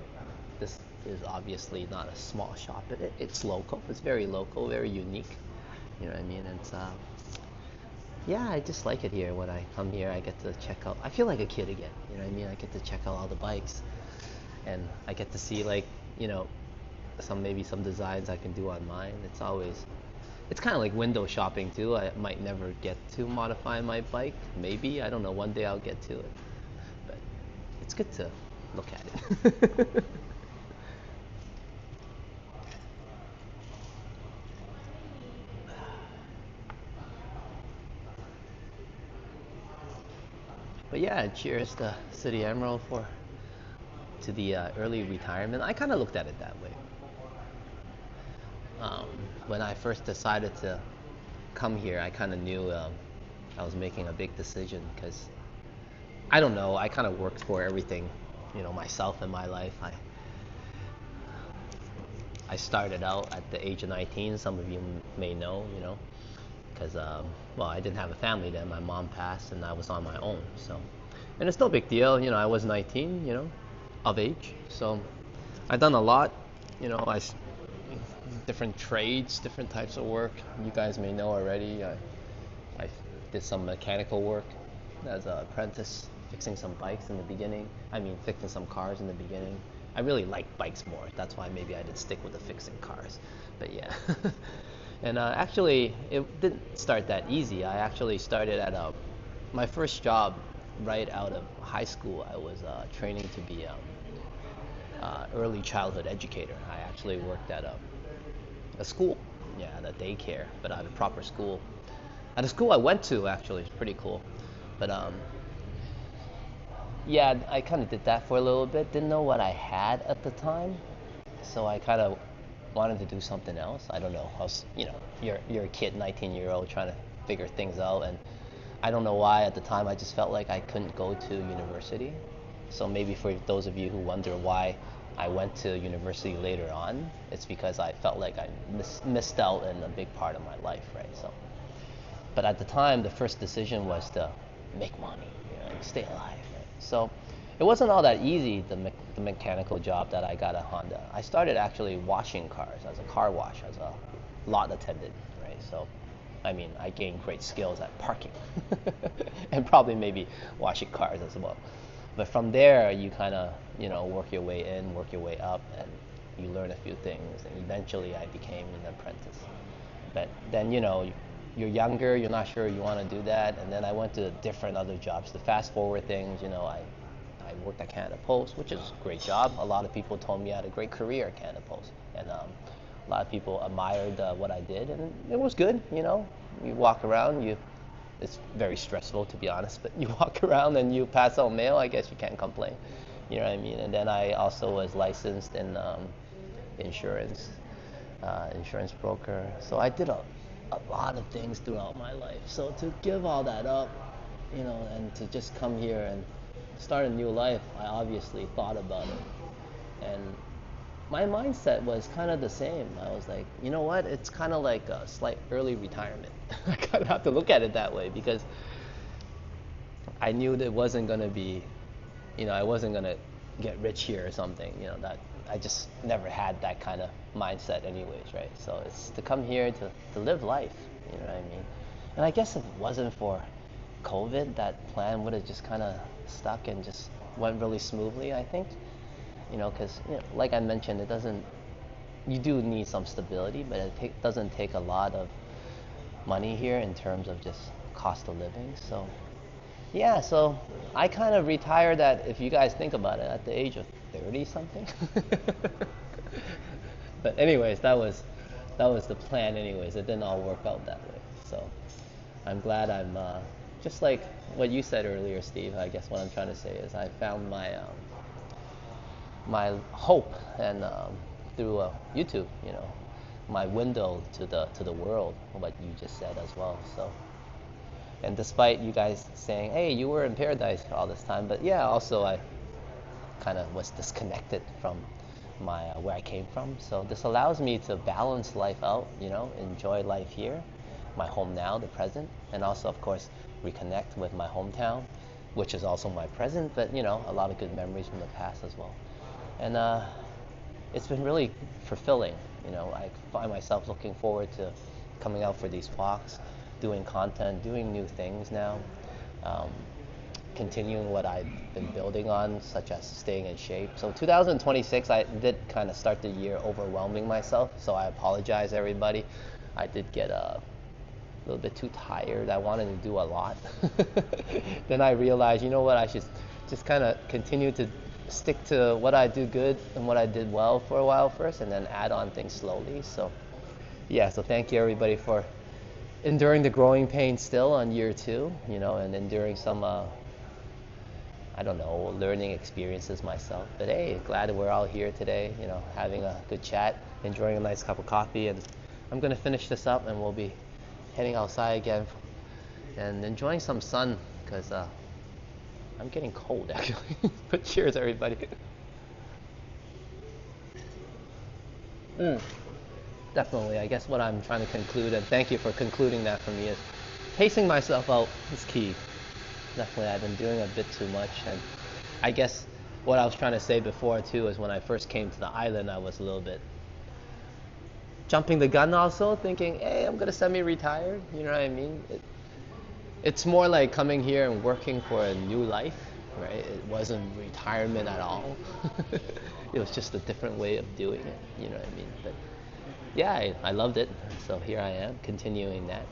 this is obviously not a small shop. It's local. It's very local, very unique. You know what I mean? And yeah, I just like it here. When I come here, I get to check out. I feel like a kid again. You know what I mean? I get to check out all the bikes, and I get to see, like, maybe some designs I can do on mine. It's kind of like window shopping too. I might never get to modify my bike. Maybe, I don't know. One day I'll get to it, but it's good to look at it. But yeah, cheers to City Emerald to the early retirement. I kind of looked at it that way. When I first decided to come here, I kind of knew I was making a big decision, because I don't know, I kind of worked for everything, myself in my life. I started out at the age of 19. Some of you may know, because well, I didn't have a family then. My mom passed, and I was on my own. So, and it's no big deal. I was 19, of age. So, I've done a lot. I different trades, different types of work. You guys may know already. I did some mechanical work as an apprentice, fixing some bikes in the beginning. Fixing some cars in the beginning. I really like bikes more. That's why maybe I did stick with the fixing cars. But yeah. And actually, it didn't start that easy. I actually started at my first job right out of high school. I was training to be early childhood educator. I actually worked at a school, yeah, at a daycare, but at a proper school. At a school I went to, actually, it's pretty cool. But yeah, I kind of did that for a little bit. Didn't know what I had at the time, so I kind of wanted to do something else. I don't know. You're a kid, 19-year-old, trying to figure things out, and I don't know why at the time I just felt like I couldn't go to university. So maybe for those of you who wonder why I went to university later on, it's because I felt like I missed out in a big part of my life, right? So, but at the time, the first decision was to make money, and stay alive. Right? So, it wasn't all that easy. The mechanical job that I got at Honda. I started actually washing cars as a car wash, as a lot attendant, right? So, I mean, I gained great skills at parking, and probably maybe washing cars as well. But from there, you kind of, work your way in, work your way up, and you learn a few things. And eventually, I became an apprentice. But then, you're younger, you're not sure you want to do that. And then I went to different other jobs. To fast forward things, I worked at Canada Post, which is a great job. A lot of people told me I had a great career at Canada Post. And a lot of people admired what I did. And it was good, You walk around, it's very stressful, to be honest, but you walk around and you pass out mail, I guess you can't complain. You know what I mean? And then I also was licensed in insurance, insurance broker. So I did a lot of things throughout my life. So to give all that up, and to just come here and start a new life, I obviously thought about it. And my mindset was kind of the same. I was like, you know what? It's kind of like a slight early retirement. I kind of have to look at it that way because I knew that it wasn't going to be, I wasn't going to get rich here or something, that I just never had that kind of mindset anyways, right? So it's to come here to live life, you know what I mean? And I guess if it wasn't for COVID, that plan would have just kind of stuck and just went really smoothly, I think. Because, like I mentioned, you do need some stability, but it doesn't take a lot of money here in terms of just cost of living. So, yeah, so I kind of retired if you guys think about it, at the age of 30 something. But anyways, that was the plan anyways. It didn't all work out that way. So I'm glad I'm, just like what you said earlier, Steve, I guess what I'm trying to say is I found my hope and through YouTube, my window to the world, what you just said as well. So, and despite you guys saying, hey, you were in paradise all this time, but yeah, also I kind of was disconnected from my where I came from. So this allows me to balance life out, enjoy life here, my home now, the present, and also of course reconnect with my hometown, which is also my present, but a lot of good memories from the past as well. And it's been really fulfilling. I find myself looking forward to coming out for these walks, doing content, doing new things now, continuing what I've been building on, such as staying in shape. So 2026, I did kind of start the year overwhelming myself, so I apologize, everybody. I did get a little bit too tired. I wanted to do a lot. Then I realized, you know what, I should just kind of continue to stick to what I do good and what I did well for a while first, and then add on things slowly. So yeah, so thank you everybody for enduring the growing pains still on year 2, and enduring some I don't know, learning experiences myself. But hey, glad that we're all here today, having a good chat, enjoying a nice cup of coffee. And I'm gonna finish this up and we'll be heading outside again and enjoying some sun, because I'm getting cold actually. But cheers everybody. Definitely, I guess what I'm trying to conclude, and thank you for concluding that for me, is pacing myself out is key. Definitely, I've been doing a bit too much, and I guess what I was trying to say before too is when I first came to the island, I was a little bit jumping the gun also, thinking, hey, I'm gonna semi-retire, you know what I mean? It's more like coming here and working for a new life, right? It wasn't retirement at all. It was just a different way of doing it, you know what I mean? But yeah, I loved it, so here I am, continuing that.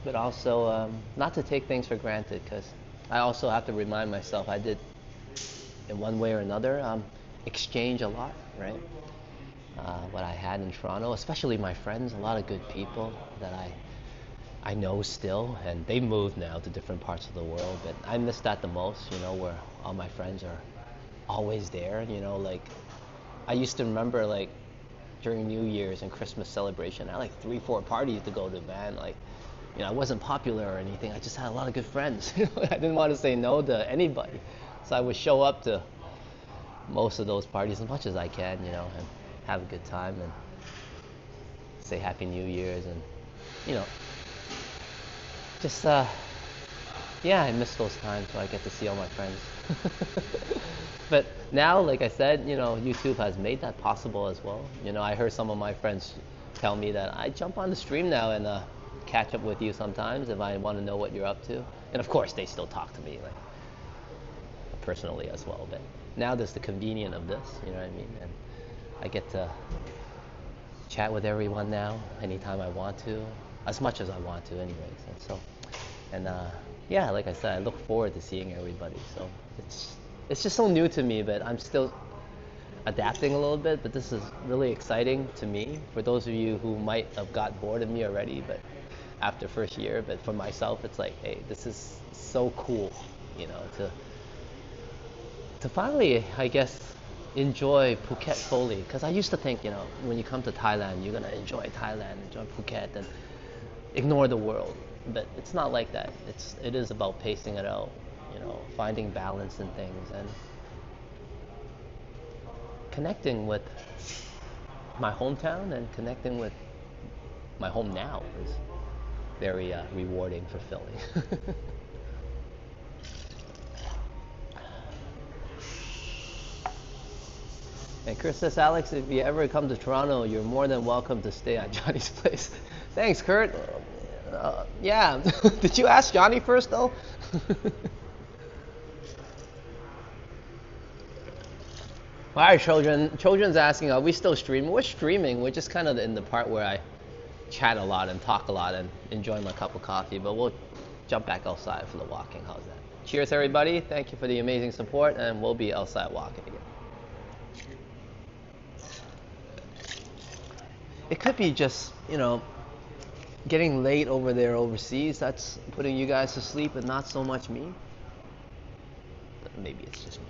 But also, not to take things for granted, because I also have to remind myself I did, in one way or another, exchange a lot, right? What I had in Toronto, especially my friends, a lot of good people that I know still, and they moved now to different parts of the world. But I miss that the most, where all my friends are always there. Like I used to remember, like during New Year's and Christmas celebration, I had like 3, 4 parties to go to, man. Like, I wasn't popular or anything. I just had a lot of good friends. I didn't want to say no to anybody, so I would show up to most of those parties as much as I can, and have a good time and say Happy New Year's and, you know, just yeah, I miss those times where I get to see all my friends. But now, like I said, YouTube has made that possible as well. I heard some of my friends tell me that I jump on the stream now and catch up with you sometimes if I want to know what you're up to. And of course, they still talk to me like personally as well. But now there's the convenience of this, you know what I mean? And I get to chat with everyone now anytime I want to, as much as I want to, anyways. And so, and yeah, like I said, I look forward to seeing everybody. So it's just so new to me, but I'm still adapting a little bit. But this is really exciting to me. For those of you who might have got bored of me already, but after first year, but for myself, it's like, hey, this is so cool, to finally, I guess, enjoy Phuket fully. Because I used to think, when you come to Thailand, you're gonna enjoy Thailand, enjoy Phuket, and ignore the world. But it's not like that. It is about pacing it out, finding balance in things and connecting with my hometown and connecting with my home now is very rewarding, fulfilling. And Chris says, Alex, if you ever come to Toronto, you're more than welcome to stay at Johnny's place. Thanks, Kurt. Yeah. Did you ask Johnny first, though? All right, children. Children's asking, are we still streaming? We're streaming. We're just kind of in the part where I chat a lot and talk a lot and enjoy my cup of coffee. But we'll jump back outside for the walking. How's that? Cheers, everybody. Thank you for the amazing support, and we'll be outside walking again. It could be just, getting late over there overseas. That's putting you guys to sleep and not so much me. But maybe it's just me.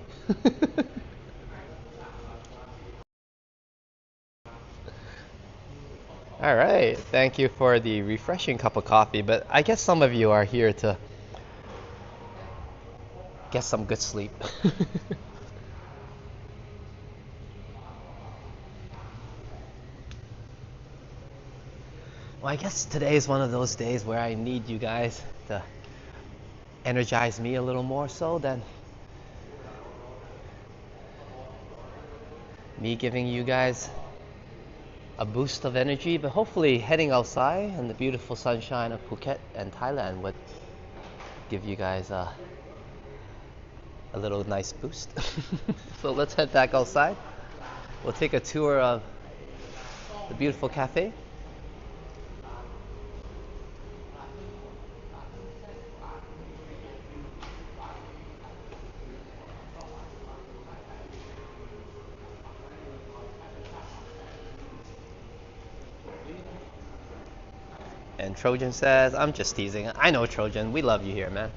All right. Thank you for the refreshing cup of coffee. But I guess some of you are here to get some good sleep. Well, I guess today is one of those days where I need you guys to energize me a little more so than me giving you guys a boost of energy. But hopefully heading outside and the beautiful sunshine of Phuket and Thailand would give you guys a little nice boost. So let's head back outside. We'll take a tour of the beautiful cafe. And Trojan says, I'm just teasing. I know, Trojan. We love you here, man.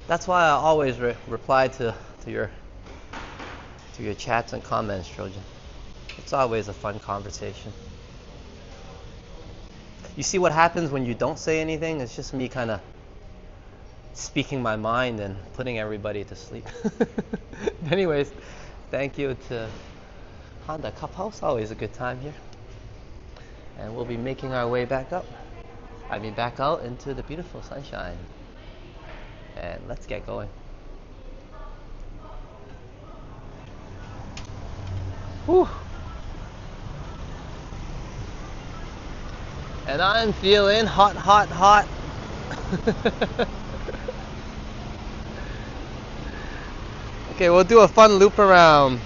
That's why I always reply to your chats and comments, Trojan. It's always a fun conversation. You see what happens when you don't say anything? It's just me kind of speaking my mind and putting everybody to sleep. Anyways, thank you to Honda Cup House. Always a good time here. And we'll be making our way back up. Back out into the beautiful sunshine. And let's get going. Whew. And I'm feeling hot, hot, hot. Okay, we'll do a fun loop around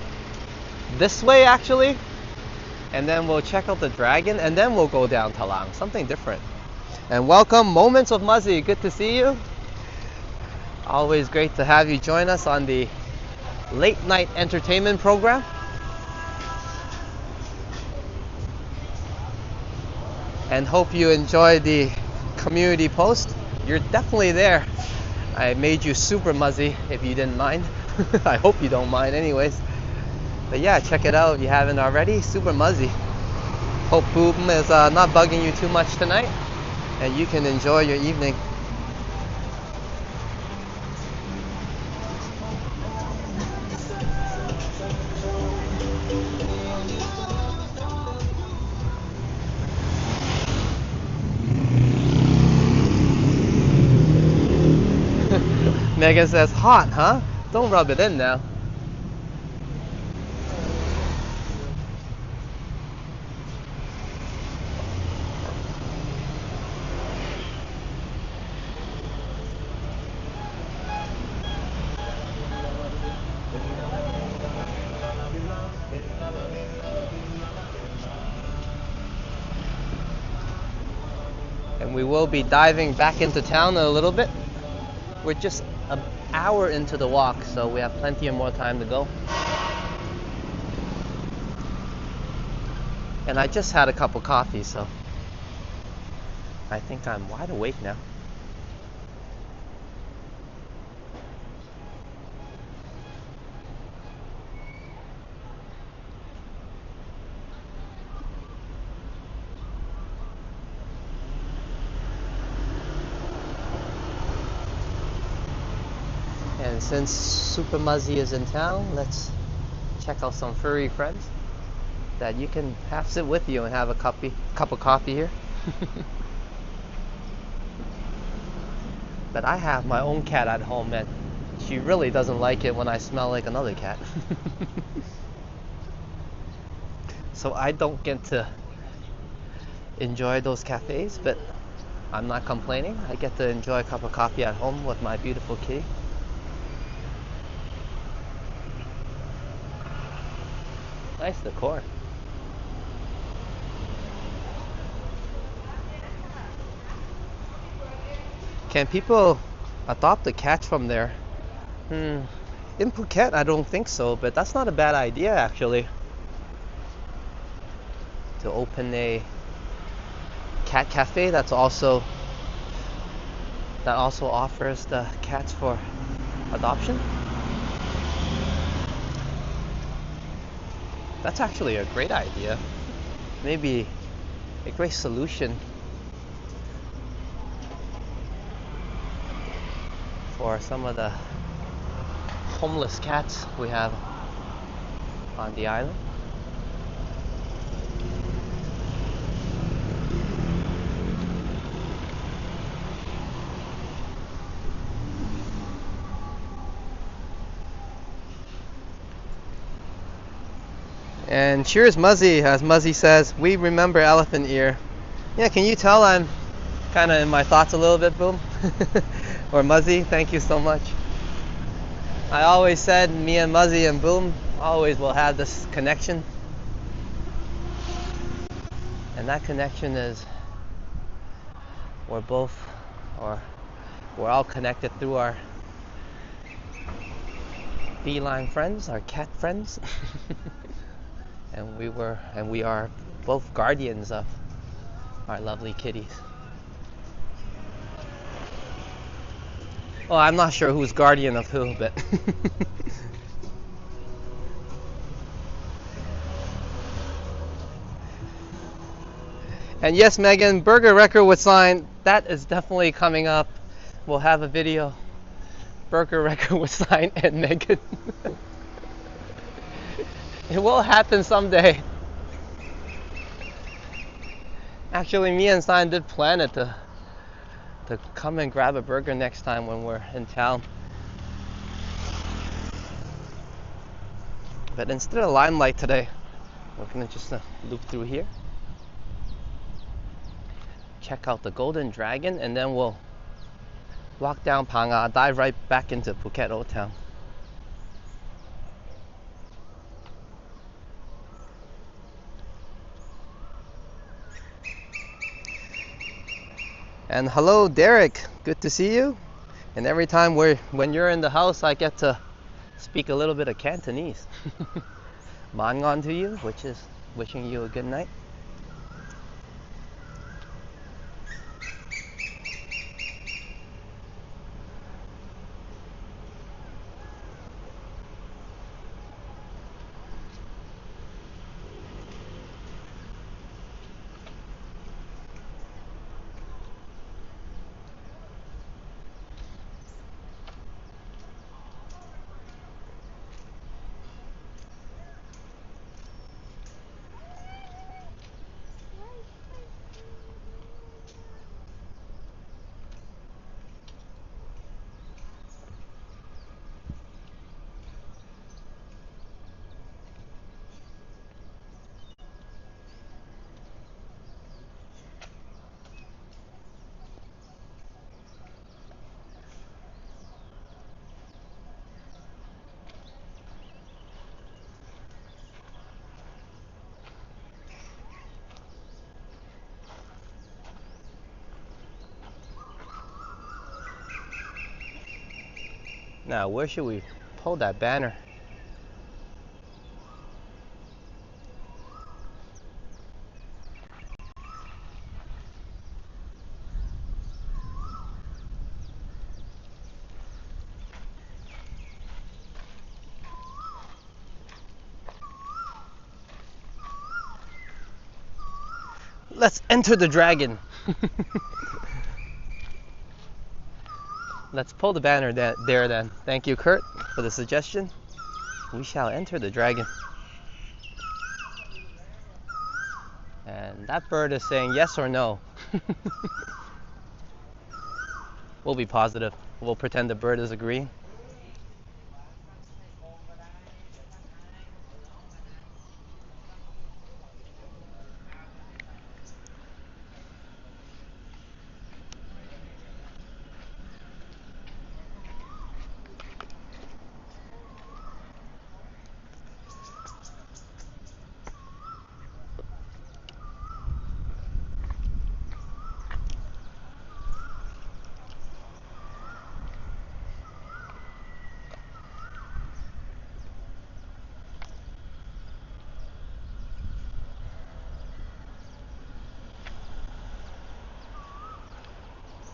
this way, actually. and then we'll check out the dragon, and then we'll go down Talang, something different. And welcome, Moments of Muzzy. Good to see you. Always great to have you join us on the late night entertainment program. And hope you enjoy the community post. You're definitely there. I made you super muzzy if you didn't mind. I hope you don't mind anyways. But yeah, check it out if you haven't already. Super muzzy. Hope Boom is not bugging you too much tonight, and you can enjoy your evening. Megan says, hot, huh? Don't rub it in now. And we will be diving back into town in a little bit. We're just an hour into the walk, so we have plenty of more time to go. And I just had a cup of coffee, so I think I'm wide awake now. And since Super Muzzy is in town, let's check out some furry friends that you can have sit with you and have a cup of coffee here. But I have my own cat at home, and she really doesn't like it when I smell like another cat. So I don't get to enjoy those cafes, but I'm not complaining. I get to enjoy a cup of coffee at home with my beautiful kitty. Nice decor. Can people adopt the cats from there? In Phuket, I don't think so, but that's not a bad idea actually. To open a cat cafe that also offers the cats for adoption. That's actually a great idea. Maybe a great solution for some of the homeless cats we have on the island. And cheers, Muzzy. As Muzzy says, we remember elephant ear. Yeah, can you tell I'm kind of in my thoughts a little bit, Boom? Or Muzzy, thank you so much. I always said me and Muzzy and Boom always will have this connection. And that connection is we're all connected through our feline friends, our cat friends. And we are both guardians of our lovely kitties. Well, I'm not sure who's guardian of who, but and yes, Megan, burger record with sign, that is definitely coming up. We'll have a video. Burger record with sign and Megan. It will happen someday. Actually, me and Sign did plan it to come and grab a burger next time when we're in town. But instead of limelight today, we're gonna just loop through here, check out the Golden Dragon, and then we'll walk down Panga, dive right back into Phuket Old Town. And hello, Derek. Good to see you. And every time when you're in the house, I get to speak a little bit of Cantonese. Mangon to you, which is wishing you a good night. Now, where should we pull that banner? Let's enter the dragon. Let's pull the banner there then. Thank you, Kurt, for the suggestion. We shall enter the dragon. And that bird is saying yes or no. We'll be positive. We'll pretend the bird is agreeing.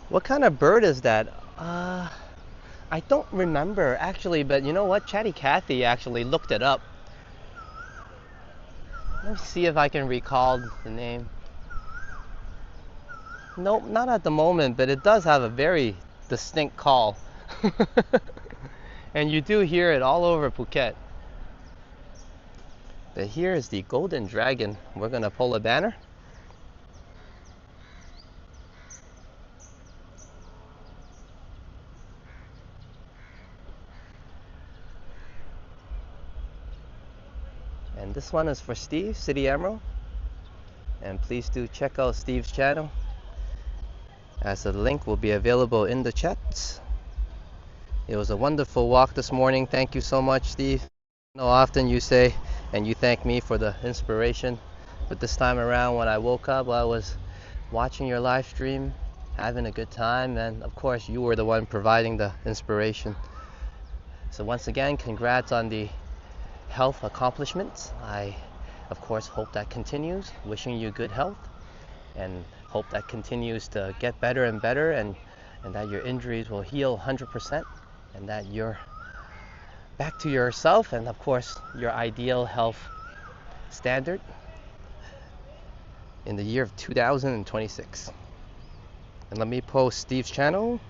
What kind of bird is that? I don't remember actually, but you know what? Chatty Cathy actually looked it up. Let me see if I can recall the name. Nope, not at the moment, but it does have a very distinct call. And you do hear it all over Phuket. But here is the golden dragon. We're gonna pull a banner. And this one is for Steve, City Emerald. And please do check out Steve's channel, as the link will be available in the chats. It was a wonderful walk this morning. Thank you so much, Steve. I know often you say and you thank me for the inspiration, but this time around when I woke up, I was watching your live stream, having a good time, and of course you were the one providing the inspiration. So once again, congrats on the health accomplishments. I of course hope that continues. Wishing you good health, and hope that continues to get better and better, and that your injuries will heal 100%, and that you're back to yourself and of course your ideal health standard in the year of 2026. And let me post Steve's channel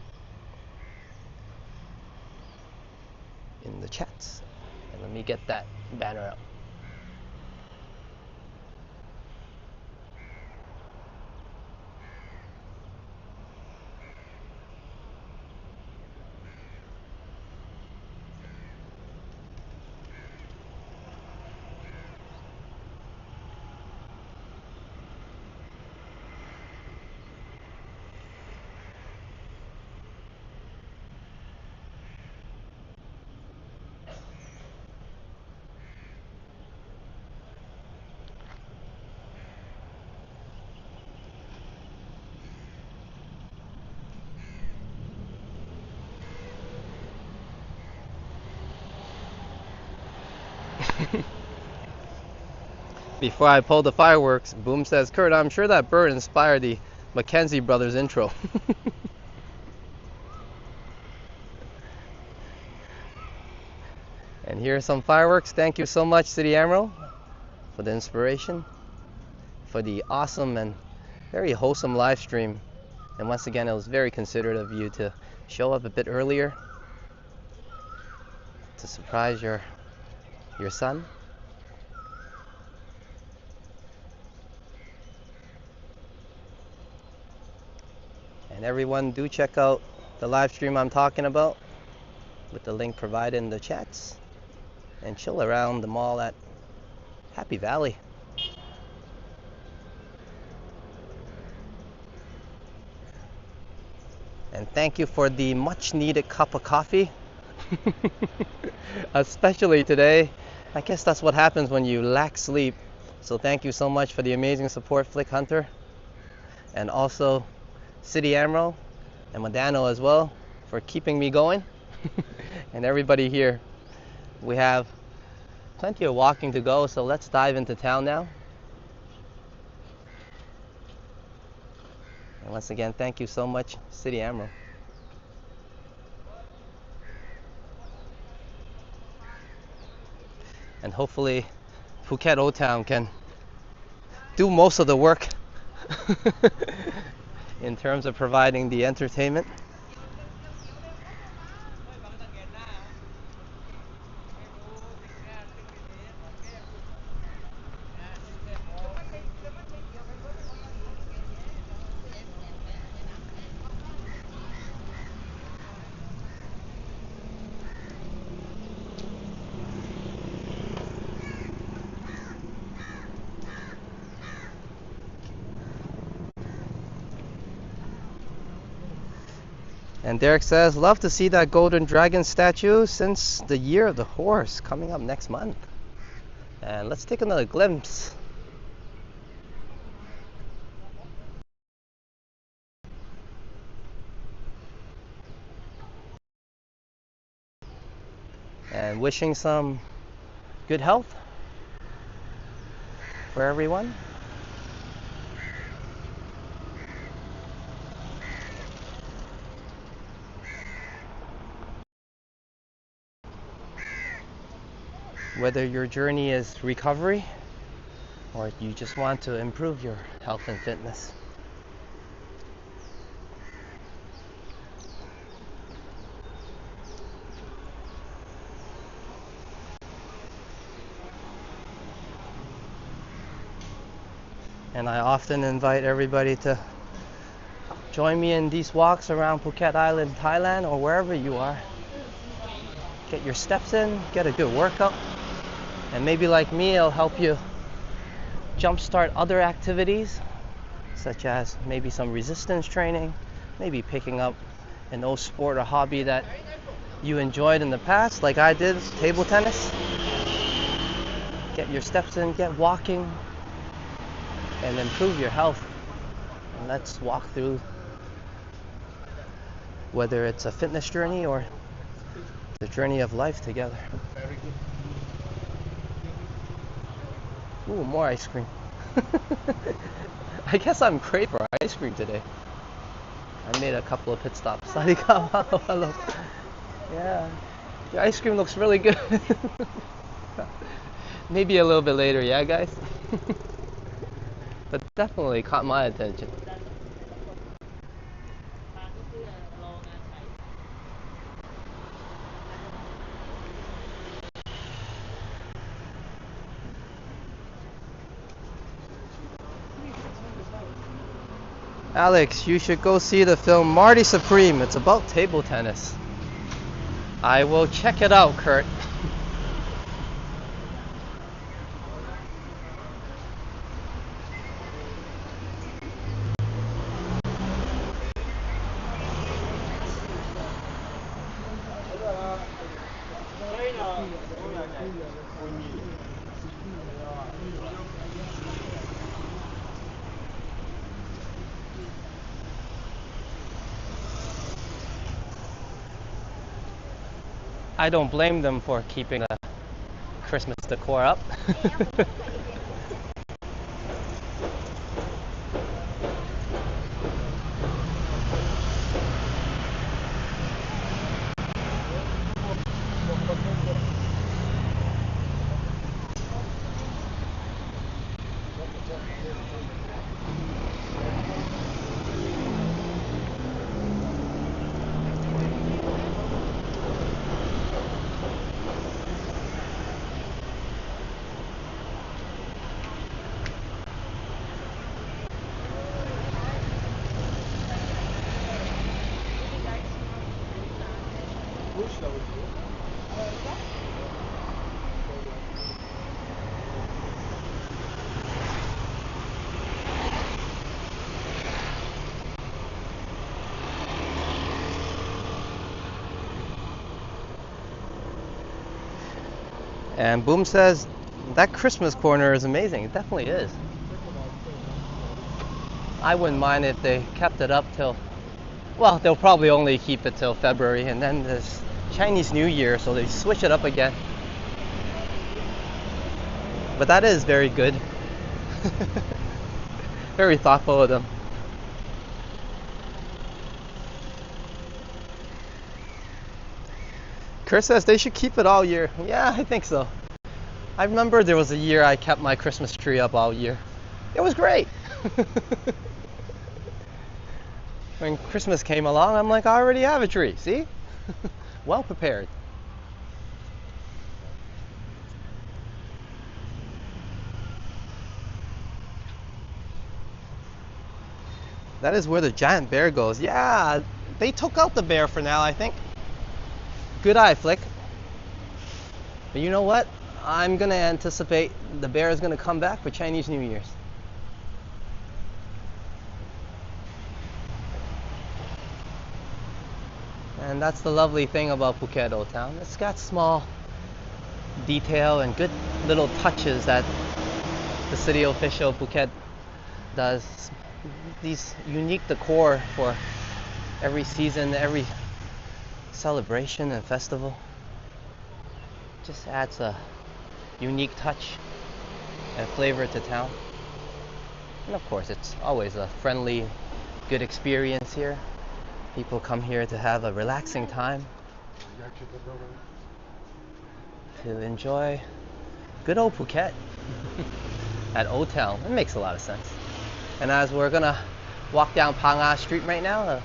in the chats, and let me get that banner up. Before I pull the fireworks, Boom says, Kurt, I'm sure that bird inspired the Mackenzie Brothers intro. And here are some fireworks. Thank you so much, City Emerald, for the inspiration, for the awesome and very wholesome live stream. And once again, it was very considerate of you to show up a bit earlier to surprise your son. And everyone, do check out the live stream I'm talking about with the link provided in the chats, and chill around the mall at Happy Valley. And thank you for the much needed cup of coffee. Especially today. I guess that's what happens when you lack sleep. So thank you so much for the amazing support, Flick Hunter. And also City Emerald and Modano as well for keeping me going. And everybody here. We have plenty of walking to go, so let's dive into town now. And once again, thank you so much, City Emerald. And hopefully Phuket Old Town can do most of the work in terms of providing the entertainment. And Derek says, love to see that golden dragon statue since the year of the horse coming up next month. And let's take another glimpse. And wishing some good health for everyone. Whether your journey is recovery or you just want to improve your health and fitness. And I often invite everybody to join me in these walks around Phuket Island, Thailand, or wherever you are. Get your steps in, get a good workout, and maybe like me, it'll help you jumpstart other activities, such as maybe some resistance training, maybe picking up an old sport or hobby that you enjoyed in the past, like I did, table tennis. Get your steps in, get walking, and improve your health. And let's walk through whether it's a fitness journey or the journey of life together. Ooh, more ice cream. I guess I'm craving for ice cream today. I made a couple of pit stops. Hello. Yeah, your ice cream looks really good. Maybe a little bit later, yeah, guys? But definitely caught my attention. Alex, you should go see the film Marty Supreme. It's about table tennis. I will check it out, Kurt. I don't blame them for keeping the Christmas decor up. And Boom says that Christmas corner is amazing. It definitely is. I wouldn't mind if they kept it up till, well, they'll probably only keep it till February, and then there's Chinese New Year, so they switch it up again. But that is very good. Very thoughtful of them. Chris says they should keep it all year. Yeah, I think so. I remember there was a year I kept my Christmas tree up all year. It was great. When Christmas came along, I'm like, I already have a tree, see? Well prepared. That is where the giant bear goes. Yeah, they took out the bear for now, I think. Good eye, Flick. But you know what? I'm gonna anticipate the bear is gonna come back for Chinese New Year's. And that's the lovely thing about Phuket Old Town. It's got small detail and good little touches that the city official of Phuket does. These unique decor for every season, every celebration and festival. Just adds a unique touch and flavor to town. And of course, it's always a friendly, good experience here. People come here to have a relaxing time, to enjoy good old Phuket at Old Town. It makes a lot of sense. And as we're gonna walk down Panga Street right now,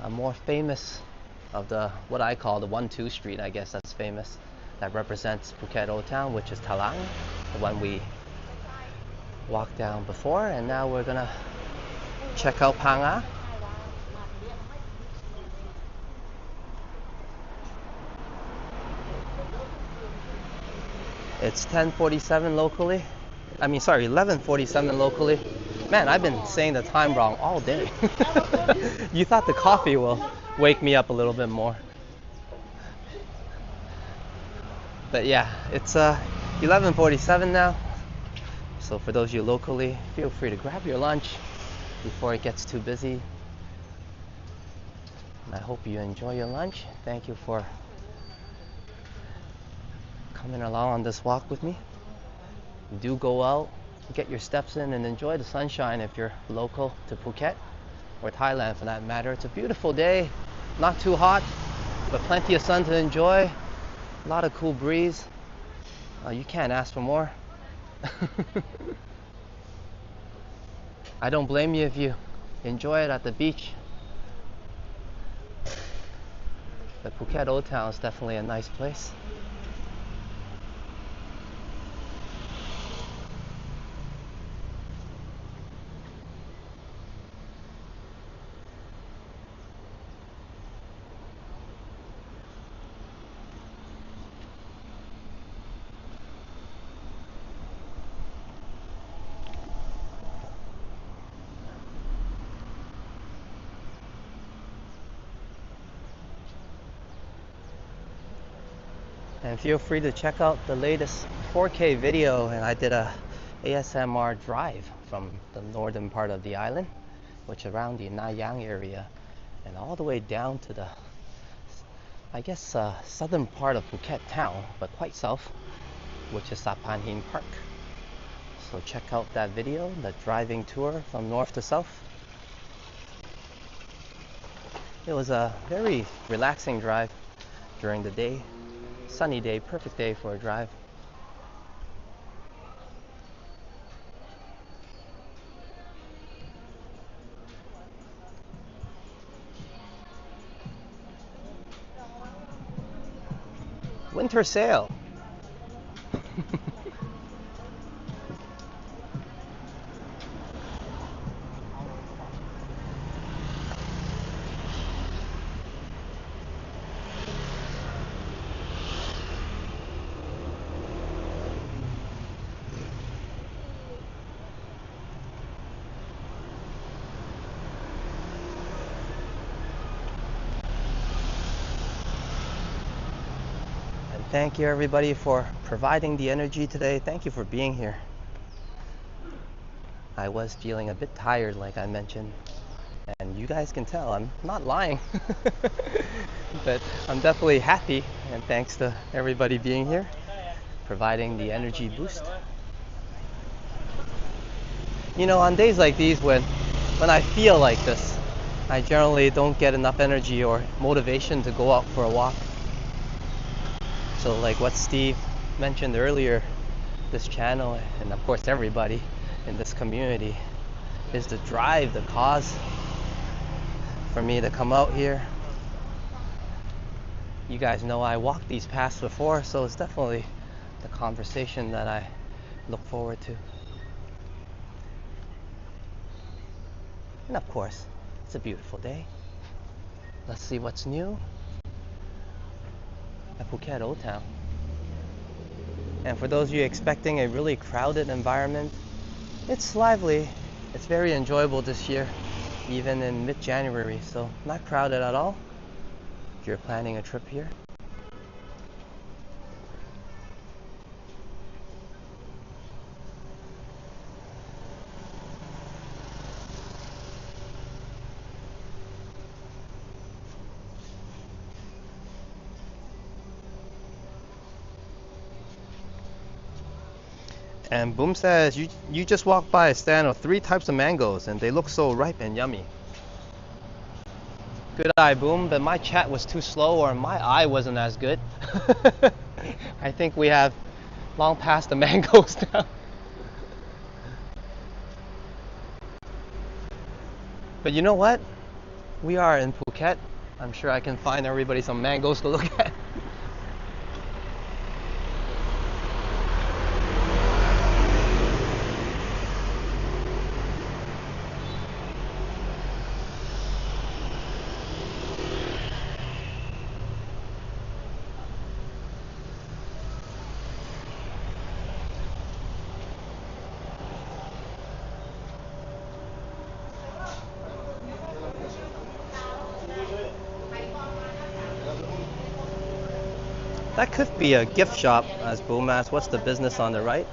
a more famous of the, what I call the 1-2 street, I guess that's famous, that represents Phuket Old Town, which is Talang, the one we walked down before. And now we're gonna check out Panga. It's 10:47 locally. 11:47 locally. Man, I've been saying the time wrong all day. You thought the coffee will wake me up a little bit more. But yeah, it's 11:47 now. So for those of you locally, feel free to grab your lunch before it gets too busy. And I hope you enjoy your lunch. Thank you for coming along on this walk with me. Do go out, get your steps in, and enjoy the sunshine if you're local to Phuket, or Thailand for that matter. It's a beautiful day, not too hot, but plenty of sun to enjoy. A lot of cool breeze. You can't ask for more. I don't blame you if you enjoy it at the beach. The Phuket Old Town is definitely a nice place. And feel free to check out the latest 4K video. And I did a ASMR drive from the northern part of the island, which is around the Nayang area, and all the way down to the, I guess, southern part of Phuket town, but quite south, which is Sapanhin Park. So check out that video, the driving tour from north to south. It was a very relaxing drive during the day. Sunny day, perfect day for a drive. Winter sail. Thank you everybody for providing the energy today. Thank you for being here. I was feeling a bit tired, like I mentioned, and you guys can tell I'm not lying. But I'm definitely happy, and thanks to everybody being here, providing the energy boost. You know, on days like these when I feel like this, I generally don't get enough energy or motivation to go out for a walk. So like what Steve mentioned earlier, this channel and of course everybody in this community is the drive, the cause for me to come out here. You guys know I walked these paths before, so it's definitely the conversation that I look forward to. And of course, it's a beautiful day. Let's see what's new at Phuket Old Town. And for those of you expecting a really crowded environment, it's lively. It's very enjoyable this year, even in mid-January, so not crowded at all if you're planning a trip here. And Boom says, you just walked by a stand of 3 types of mangoes and they look so ripe and yummy. Good eye, Boom, but my chat was too slow or my eye wasn't as good. I think we have long past the mangoes now. But you know what? We are in Phuket. I'm sure I can find everybody some mangoes to look at. That could be a gift shop, as Boom asked, what's the business on the right?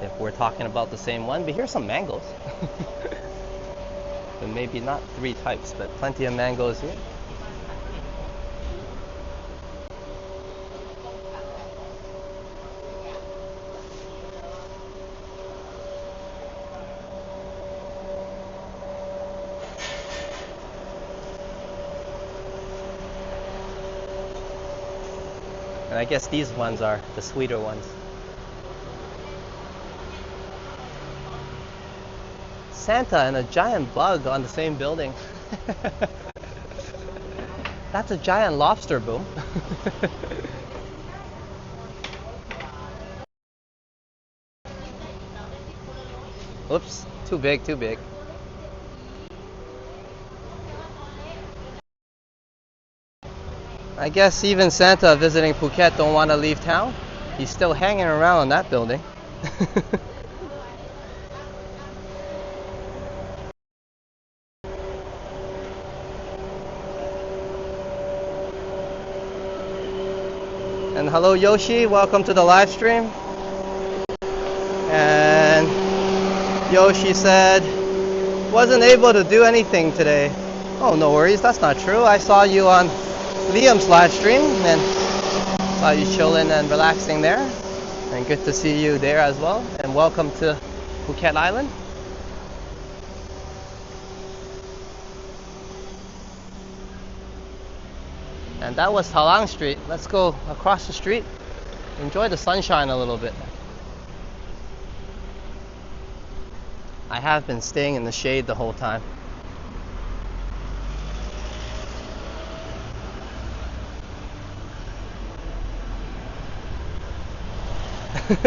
If we're talking about the same one, but here's some mangoes. But maybe not 3 types, but plenty of mangoes here. And I guess these ones are the sweeter ones. Santa and a giant bug on the same building. That's a giant lobster, Boom. Oops, too big, too big. I guess even Santa visiting Phuket don't want to leave town. He's still hanging around in that building. And hello Yoshi, welcome to the live stream. And Yoshi said, wasn't able to do anything today. Oh, no worries, that's not true. I saw you on Liam's live stream and saw you chilling and relaxing there. And good to see you there as well. And welcome to Phuket Island. And that was Talang Street. Let's go across the street. Enjoy the sunshine a little bit. I have been staying in the shade the whole time.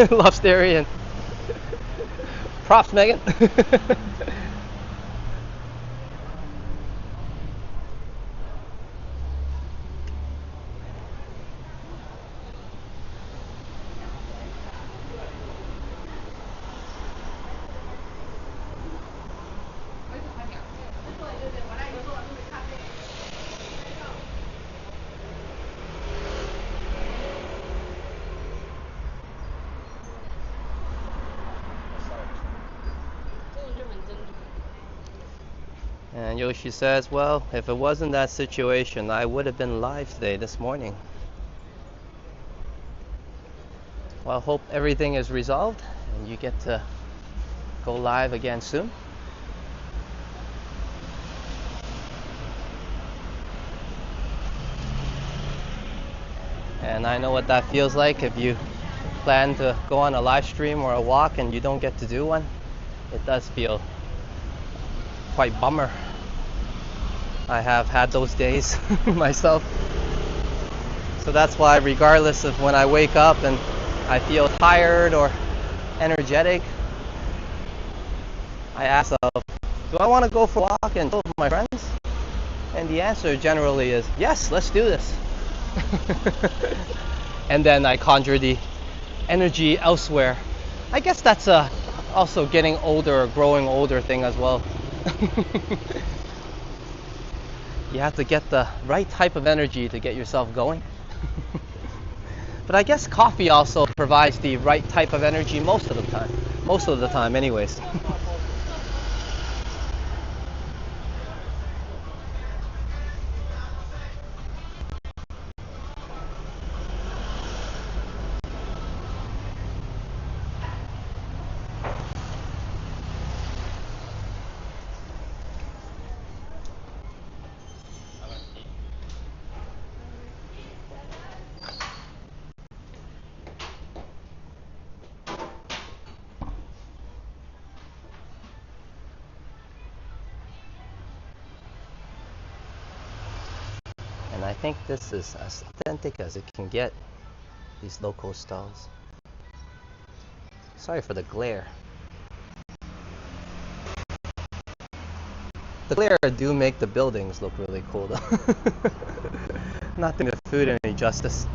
Lobsterian. Props, Megan. And Yoshi says, well, if it wasn't that situation, I would have been live today, this morning. Well, I hope everything is resolved and you get to go live again soon. And I know what that feels like if you plan to go on a live stream or a walk and you don't get to do one. It does feel quite bummer. I have had those days myself. So that's why, regardless of when I wake up and I feel tired or energetic, I ask myself, do I want to go for a walk and go with my friends? And the answer generally is, yes, let's do this. And then I conjure the energy elsewhere. I guess that's also getting older or growing older thing as well. You have to get the right type of energy to get yourself going. But I guess coffee also provides the right type of energy most of the time. Most of the time anyways. And I think this is as authentic as it can get, these local stalls. Sorry for the glare. The glare do make the buildings look really cool though. Not doing the food any justice.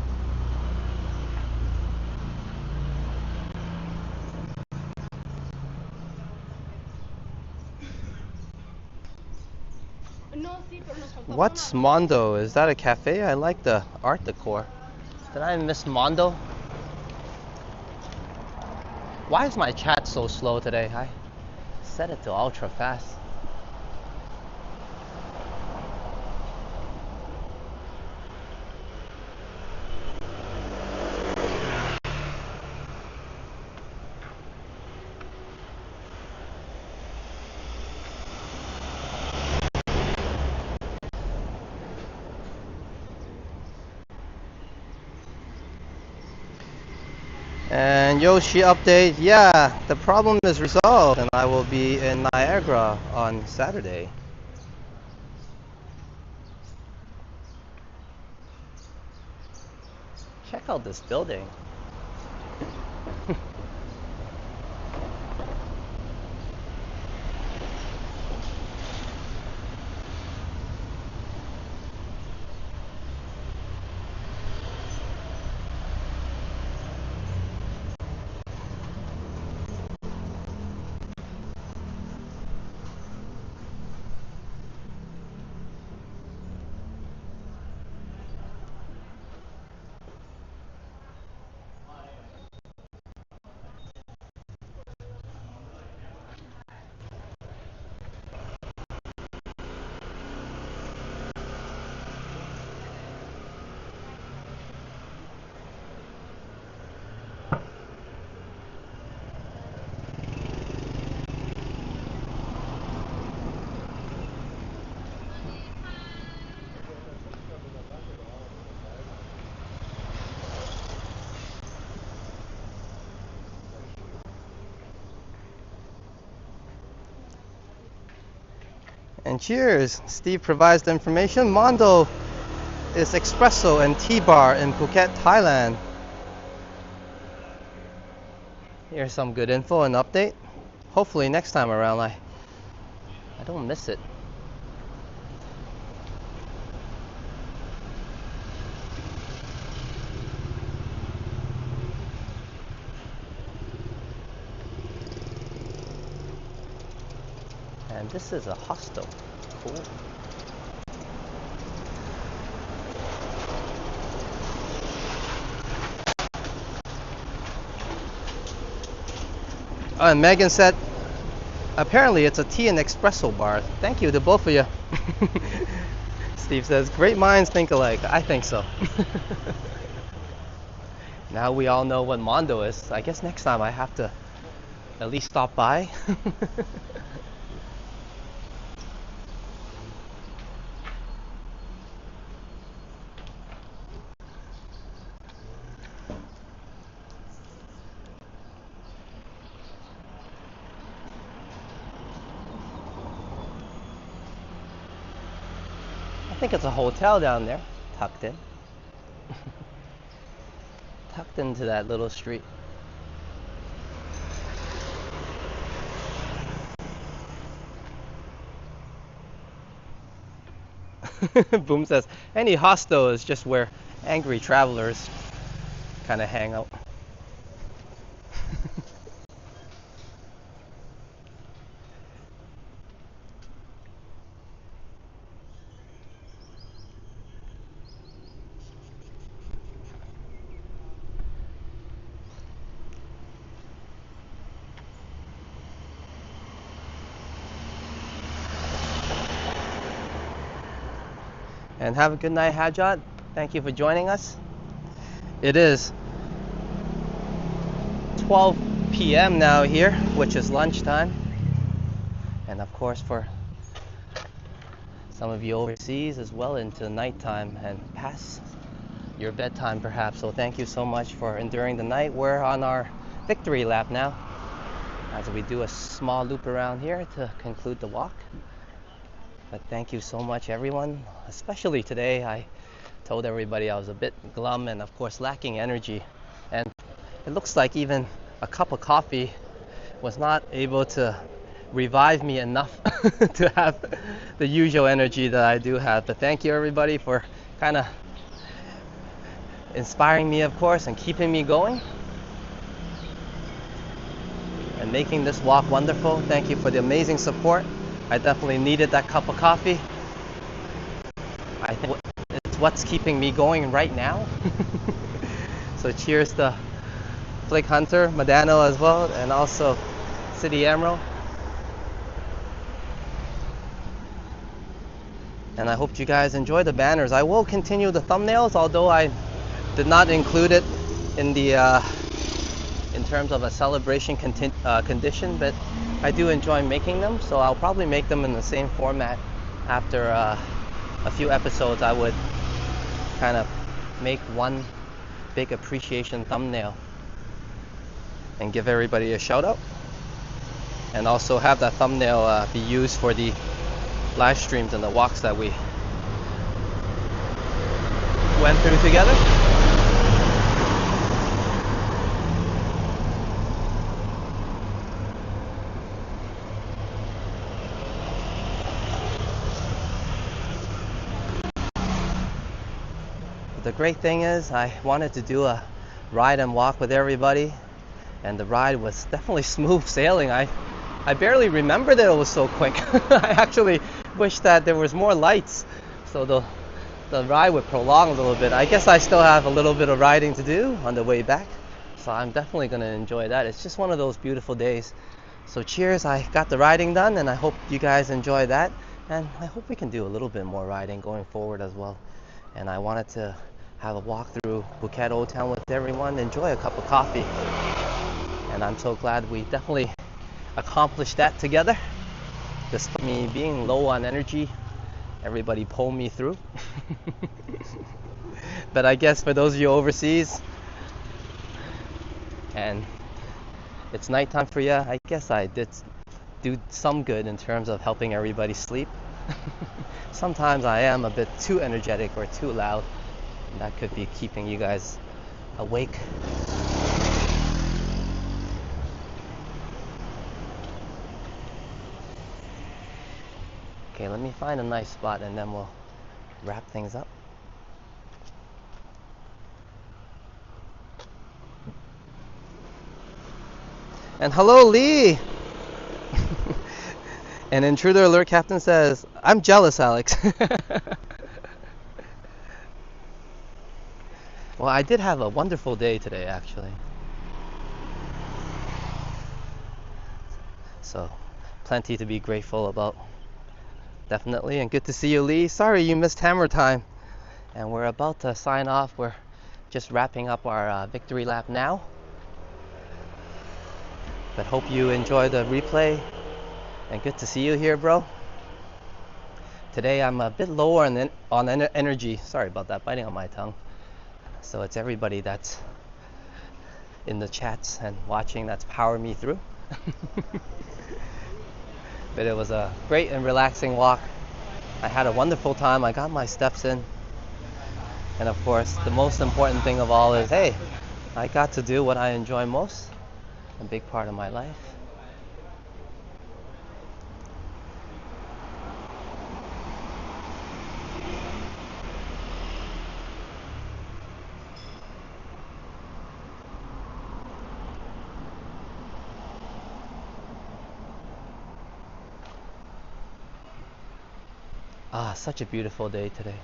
What's Mondo? Is that a cafe? I like the art decor. Did I miss Mondo? Why is my chat so slow today? I set it to ultra fast. And Yoshi update, yeah, the problem is resolved and I will be in Niagara on Saturday. Check out this building. And cheers! Steve provides the information. Mondo is espresso and tea bar in Phuket, Thailand. Here's some good info and update. Hopefully next time around I don't miss it. And this is a hostel. Cool. Oh, and Megan said Apparently, it's a tea and espresso bar. Thank you to both of you. Steve says, great minds think alike. I think so. Now we all know what Mondo is. I guess next time I have to at least stop by. I think it's a hotel down there, tucked in. Tucked into that little street. Boom says, any hostel is just where angry travelers kind of hang out. And have a good night, Hajat. Thank you for joining us. It is 12 p.m. now here, which is lunchtime. And of course, for some of you overseas as well, into nighttime and past your bedtime perhaps. So thank you so much for enduring the night. We're on our victory lap now, as we do a small loop around here to conclude the walk. But thank you so much, everyone. Especially today, I told everybody I was a bit glum and, of course, lacking energy. And it looks like even a cup of coffee was not able to revive me enough to have the usual energy that I do have. But thank you, everybody, for kind of inspiring me, of course, and keeping me going and making this walk wonderful. Thank you for the amazing support. I definitely needed that cup of coffee. I think it's what's keeping me going right now. So cheers to Flick Hunter, Madano as well, and also City Emerald. And I hope you guys enjoy the banners. I will continue the thumbnails, although I did not include it in the in terms of a celebration condition, but I do enjoy making them, so I'll probably make them in the same format. After a few episodes, I would kind of make one big appreciation thumbnail and give everybody a shout out, and also have that thumbnail be used for the live streams and the walks that we went through together. The great thing is, I wanted to do a ride and walk with everybody, and the ride was definitely smooth sailing. I barely remember that it was so quick. I actually wish that there was more lights, so the ride would prolong a little bit. I guess I still have a little bit of riding to do on the way back, so I'm definitely going to enjoy that. It's just one of those beautiful days. So cheers, I got the riding done, and I hope you guys enjoy that, and I hope we can do a little bit more riding going forward as well. And I wanted to have a walk through Phuket Old Town with everyone, enjoy a cup of coffee, and I'm so glad we definitely accomplished that together. Despite me being low on energy, everybody pulled me through. But I guess for those of you overseas and it's nighttime for you, I guess I did do some good in terms of helping everybody sleep. Sometimes I am a bit too energetic or too loud, and that could be keeping you guys awake. Okay, let me find a nice spot and then we'll wrap things up. And hello, Lee! And Intruder Alert Captain says, I'm jealous, Alex. Well, I did have a wonderful day today, actually. So, plenty to be grateful about. Definitely, and good to see you, Lee. Sorry you missed hammer time. And we're about to sign off. We're just wrapping up our victory lap now. But hope you enjoy the replay. And good to see you here, bro. Today I'm a bit lower on energy. Sorry about that, biting on my tongue. So it's everybody that's in the chats and watching that's powering me through. But it was a great and relaxing walk. I had a wonderful time. I got my steps in. And of course, the most important thing of all is, hey, I got to do what I enjoy most, a big part of my life. Ah, such a beautiful day today.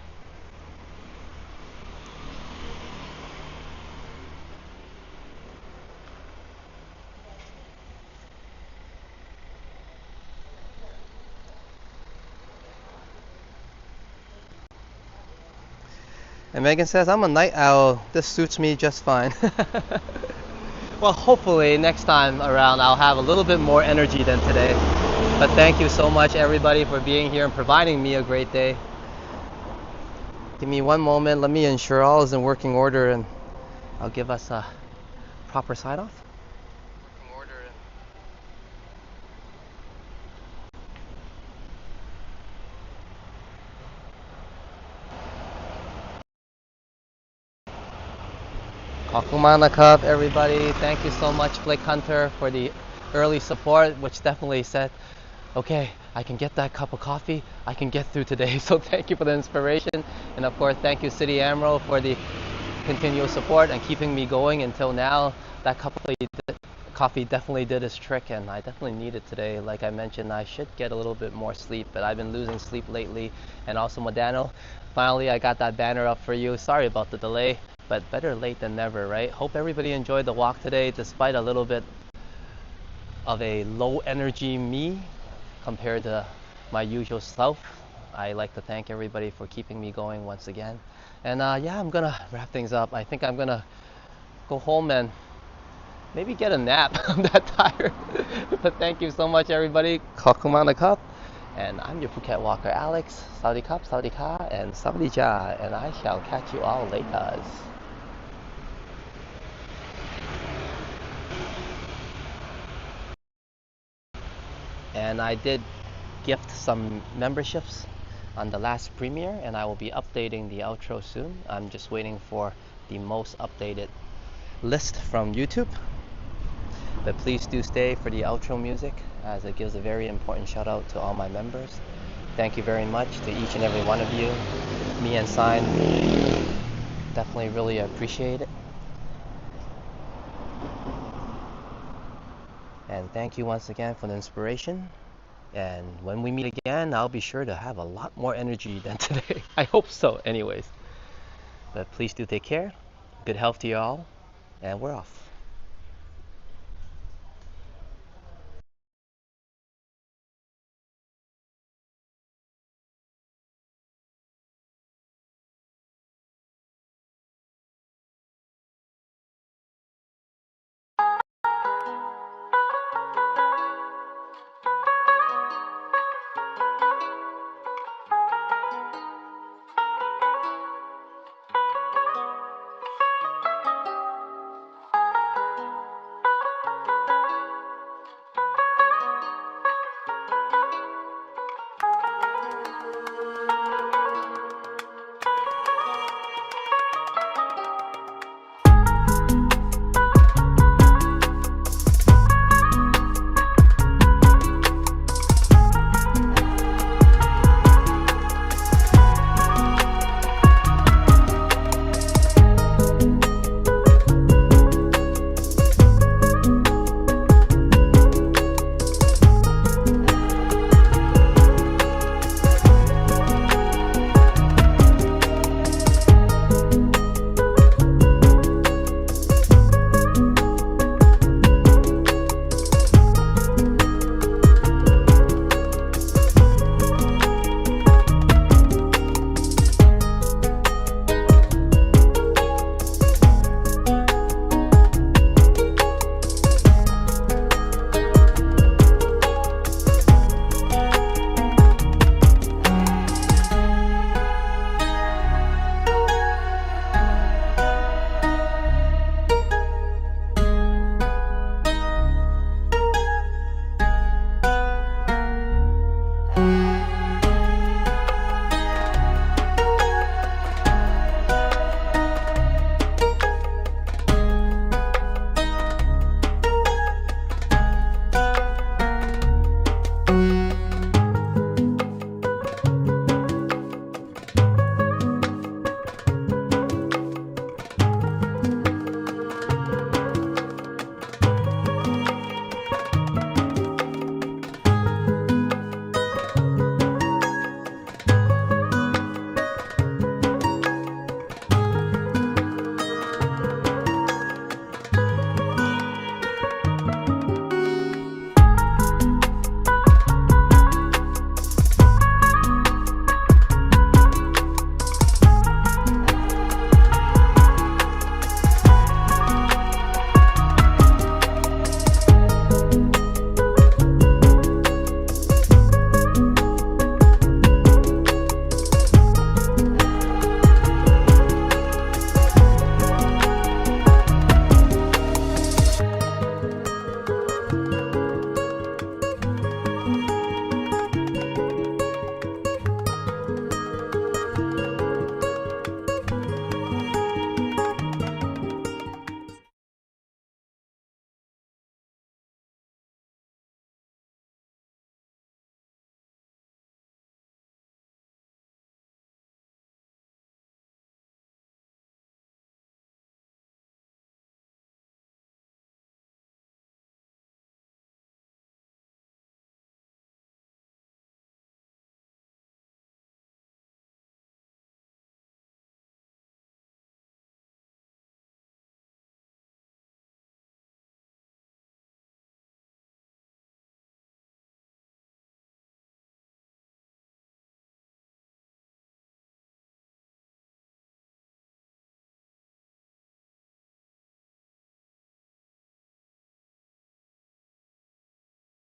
And Megan says, I'm a night owl. This suits me just fine. Well, hopefully next time around I'll have a little bit more energy than today. But thank you so much, everybody, for being here and providing me a great day. Give me one moment. Let me ensure all is in working order, and I'll give us a proper sign-off. Working order. Kakumana Cup, everybody. Thank you so much, Blake Hunter, for the early support, which definitely said, okay, I can get that cup of coffee. I can get through today. So thank you for the inspiration. And of course, thank you, City Emerald, for the continual support and keeping me going until now. That cup of coffee definitely did its trick, and I definitely need it today. Like I mentioned, I should get a little bit more sleep, but I've been losing sleep lately. And also, Modano, finally I got that banner up for you. Sorry about the delay, but better late than never, right? Hope everybody enjoyed the walk today, despite a little bit of a low energy me compared to my usual self. I like to thank everybody for keeping me going once again. And yeah, I'm gonna wrap things up. I think I'm gonna go home and maybe get a nap. I'm that tired. But thank you so much, everybody. Kakumana Cup. And I'm your Phuket Walker, Alex. Saudi Cup, Saudi Ka, and Saudi Ja. And I shall catch you all later. And I did gift some memberships on the last premiere, and I will be updating the outro soon. I'm just waiting for the most updated list from YouTube. But please do stay for the outro music, as it gives a very important shout out to all my members. Thank you very much to each and every one of you. Me and Sign definitely really appreciate it. And thank you once again for the inspiration. And when we meet again, I'll be sure to have a lot more energy than today. I hope so, anyways. But please do take care. Good health to you all. And we're off.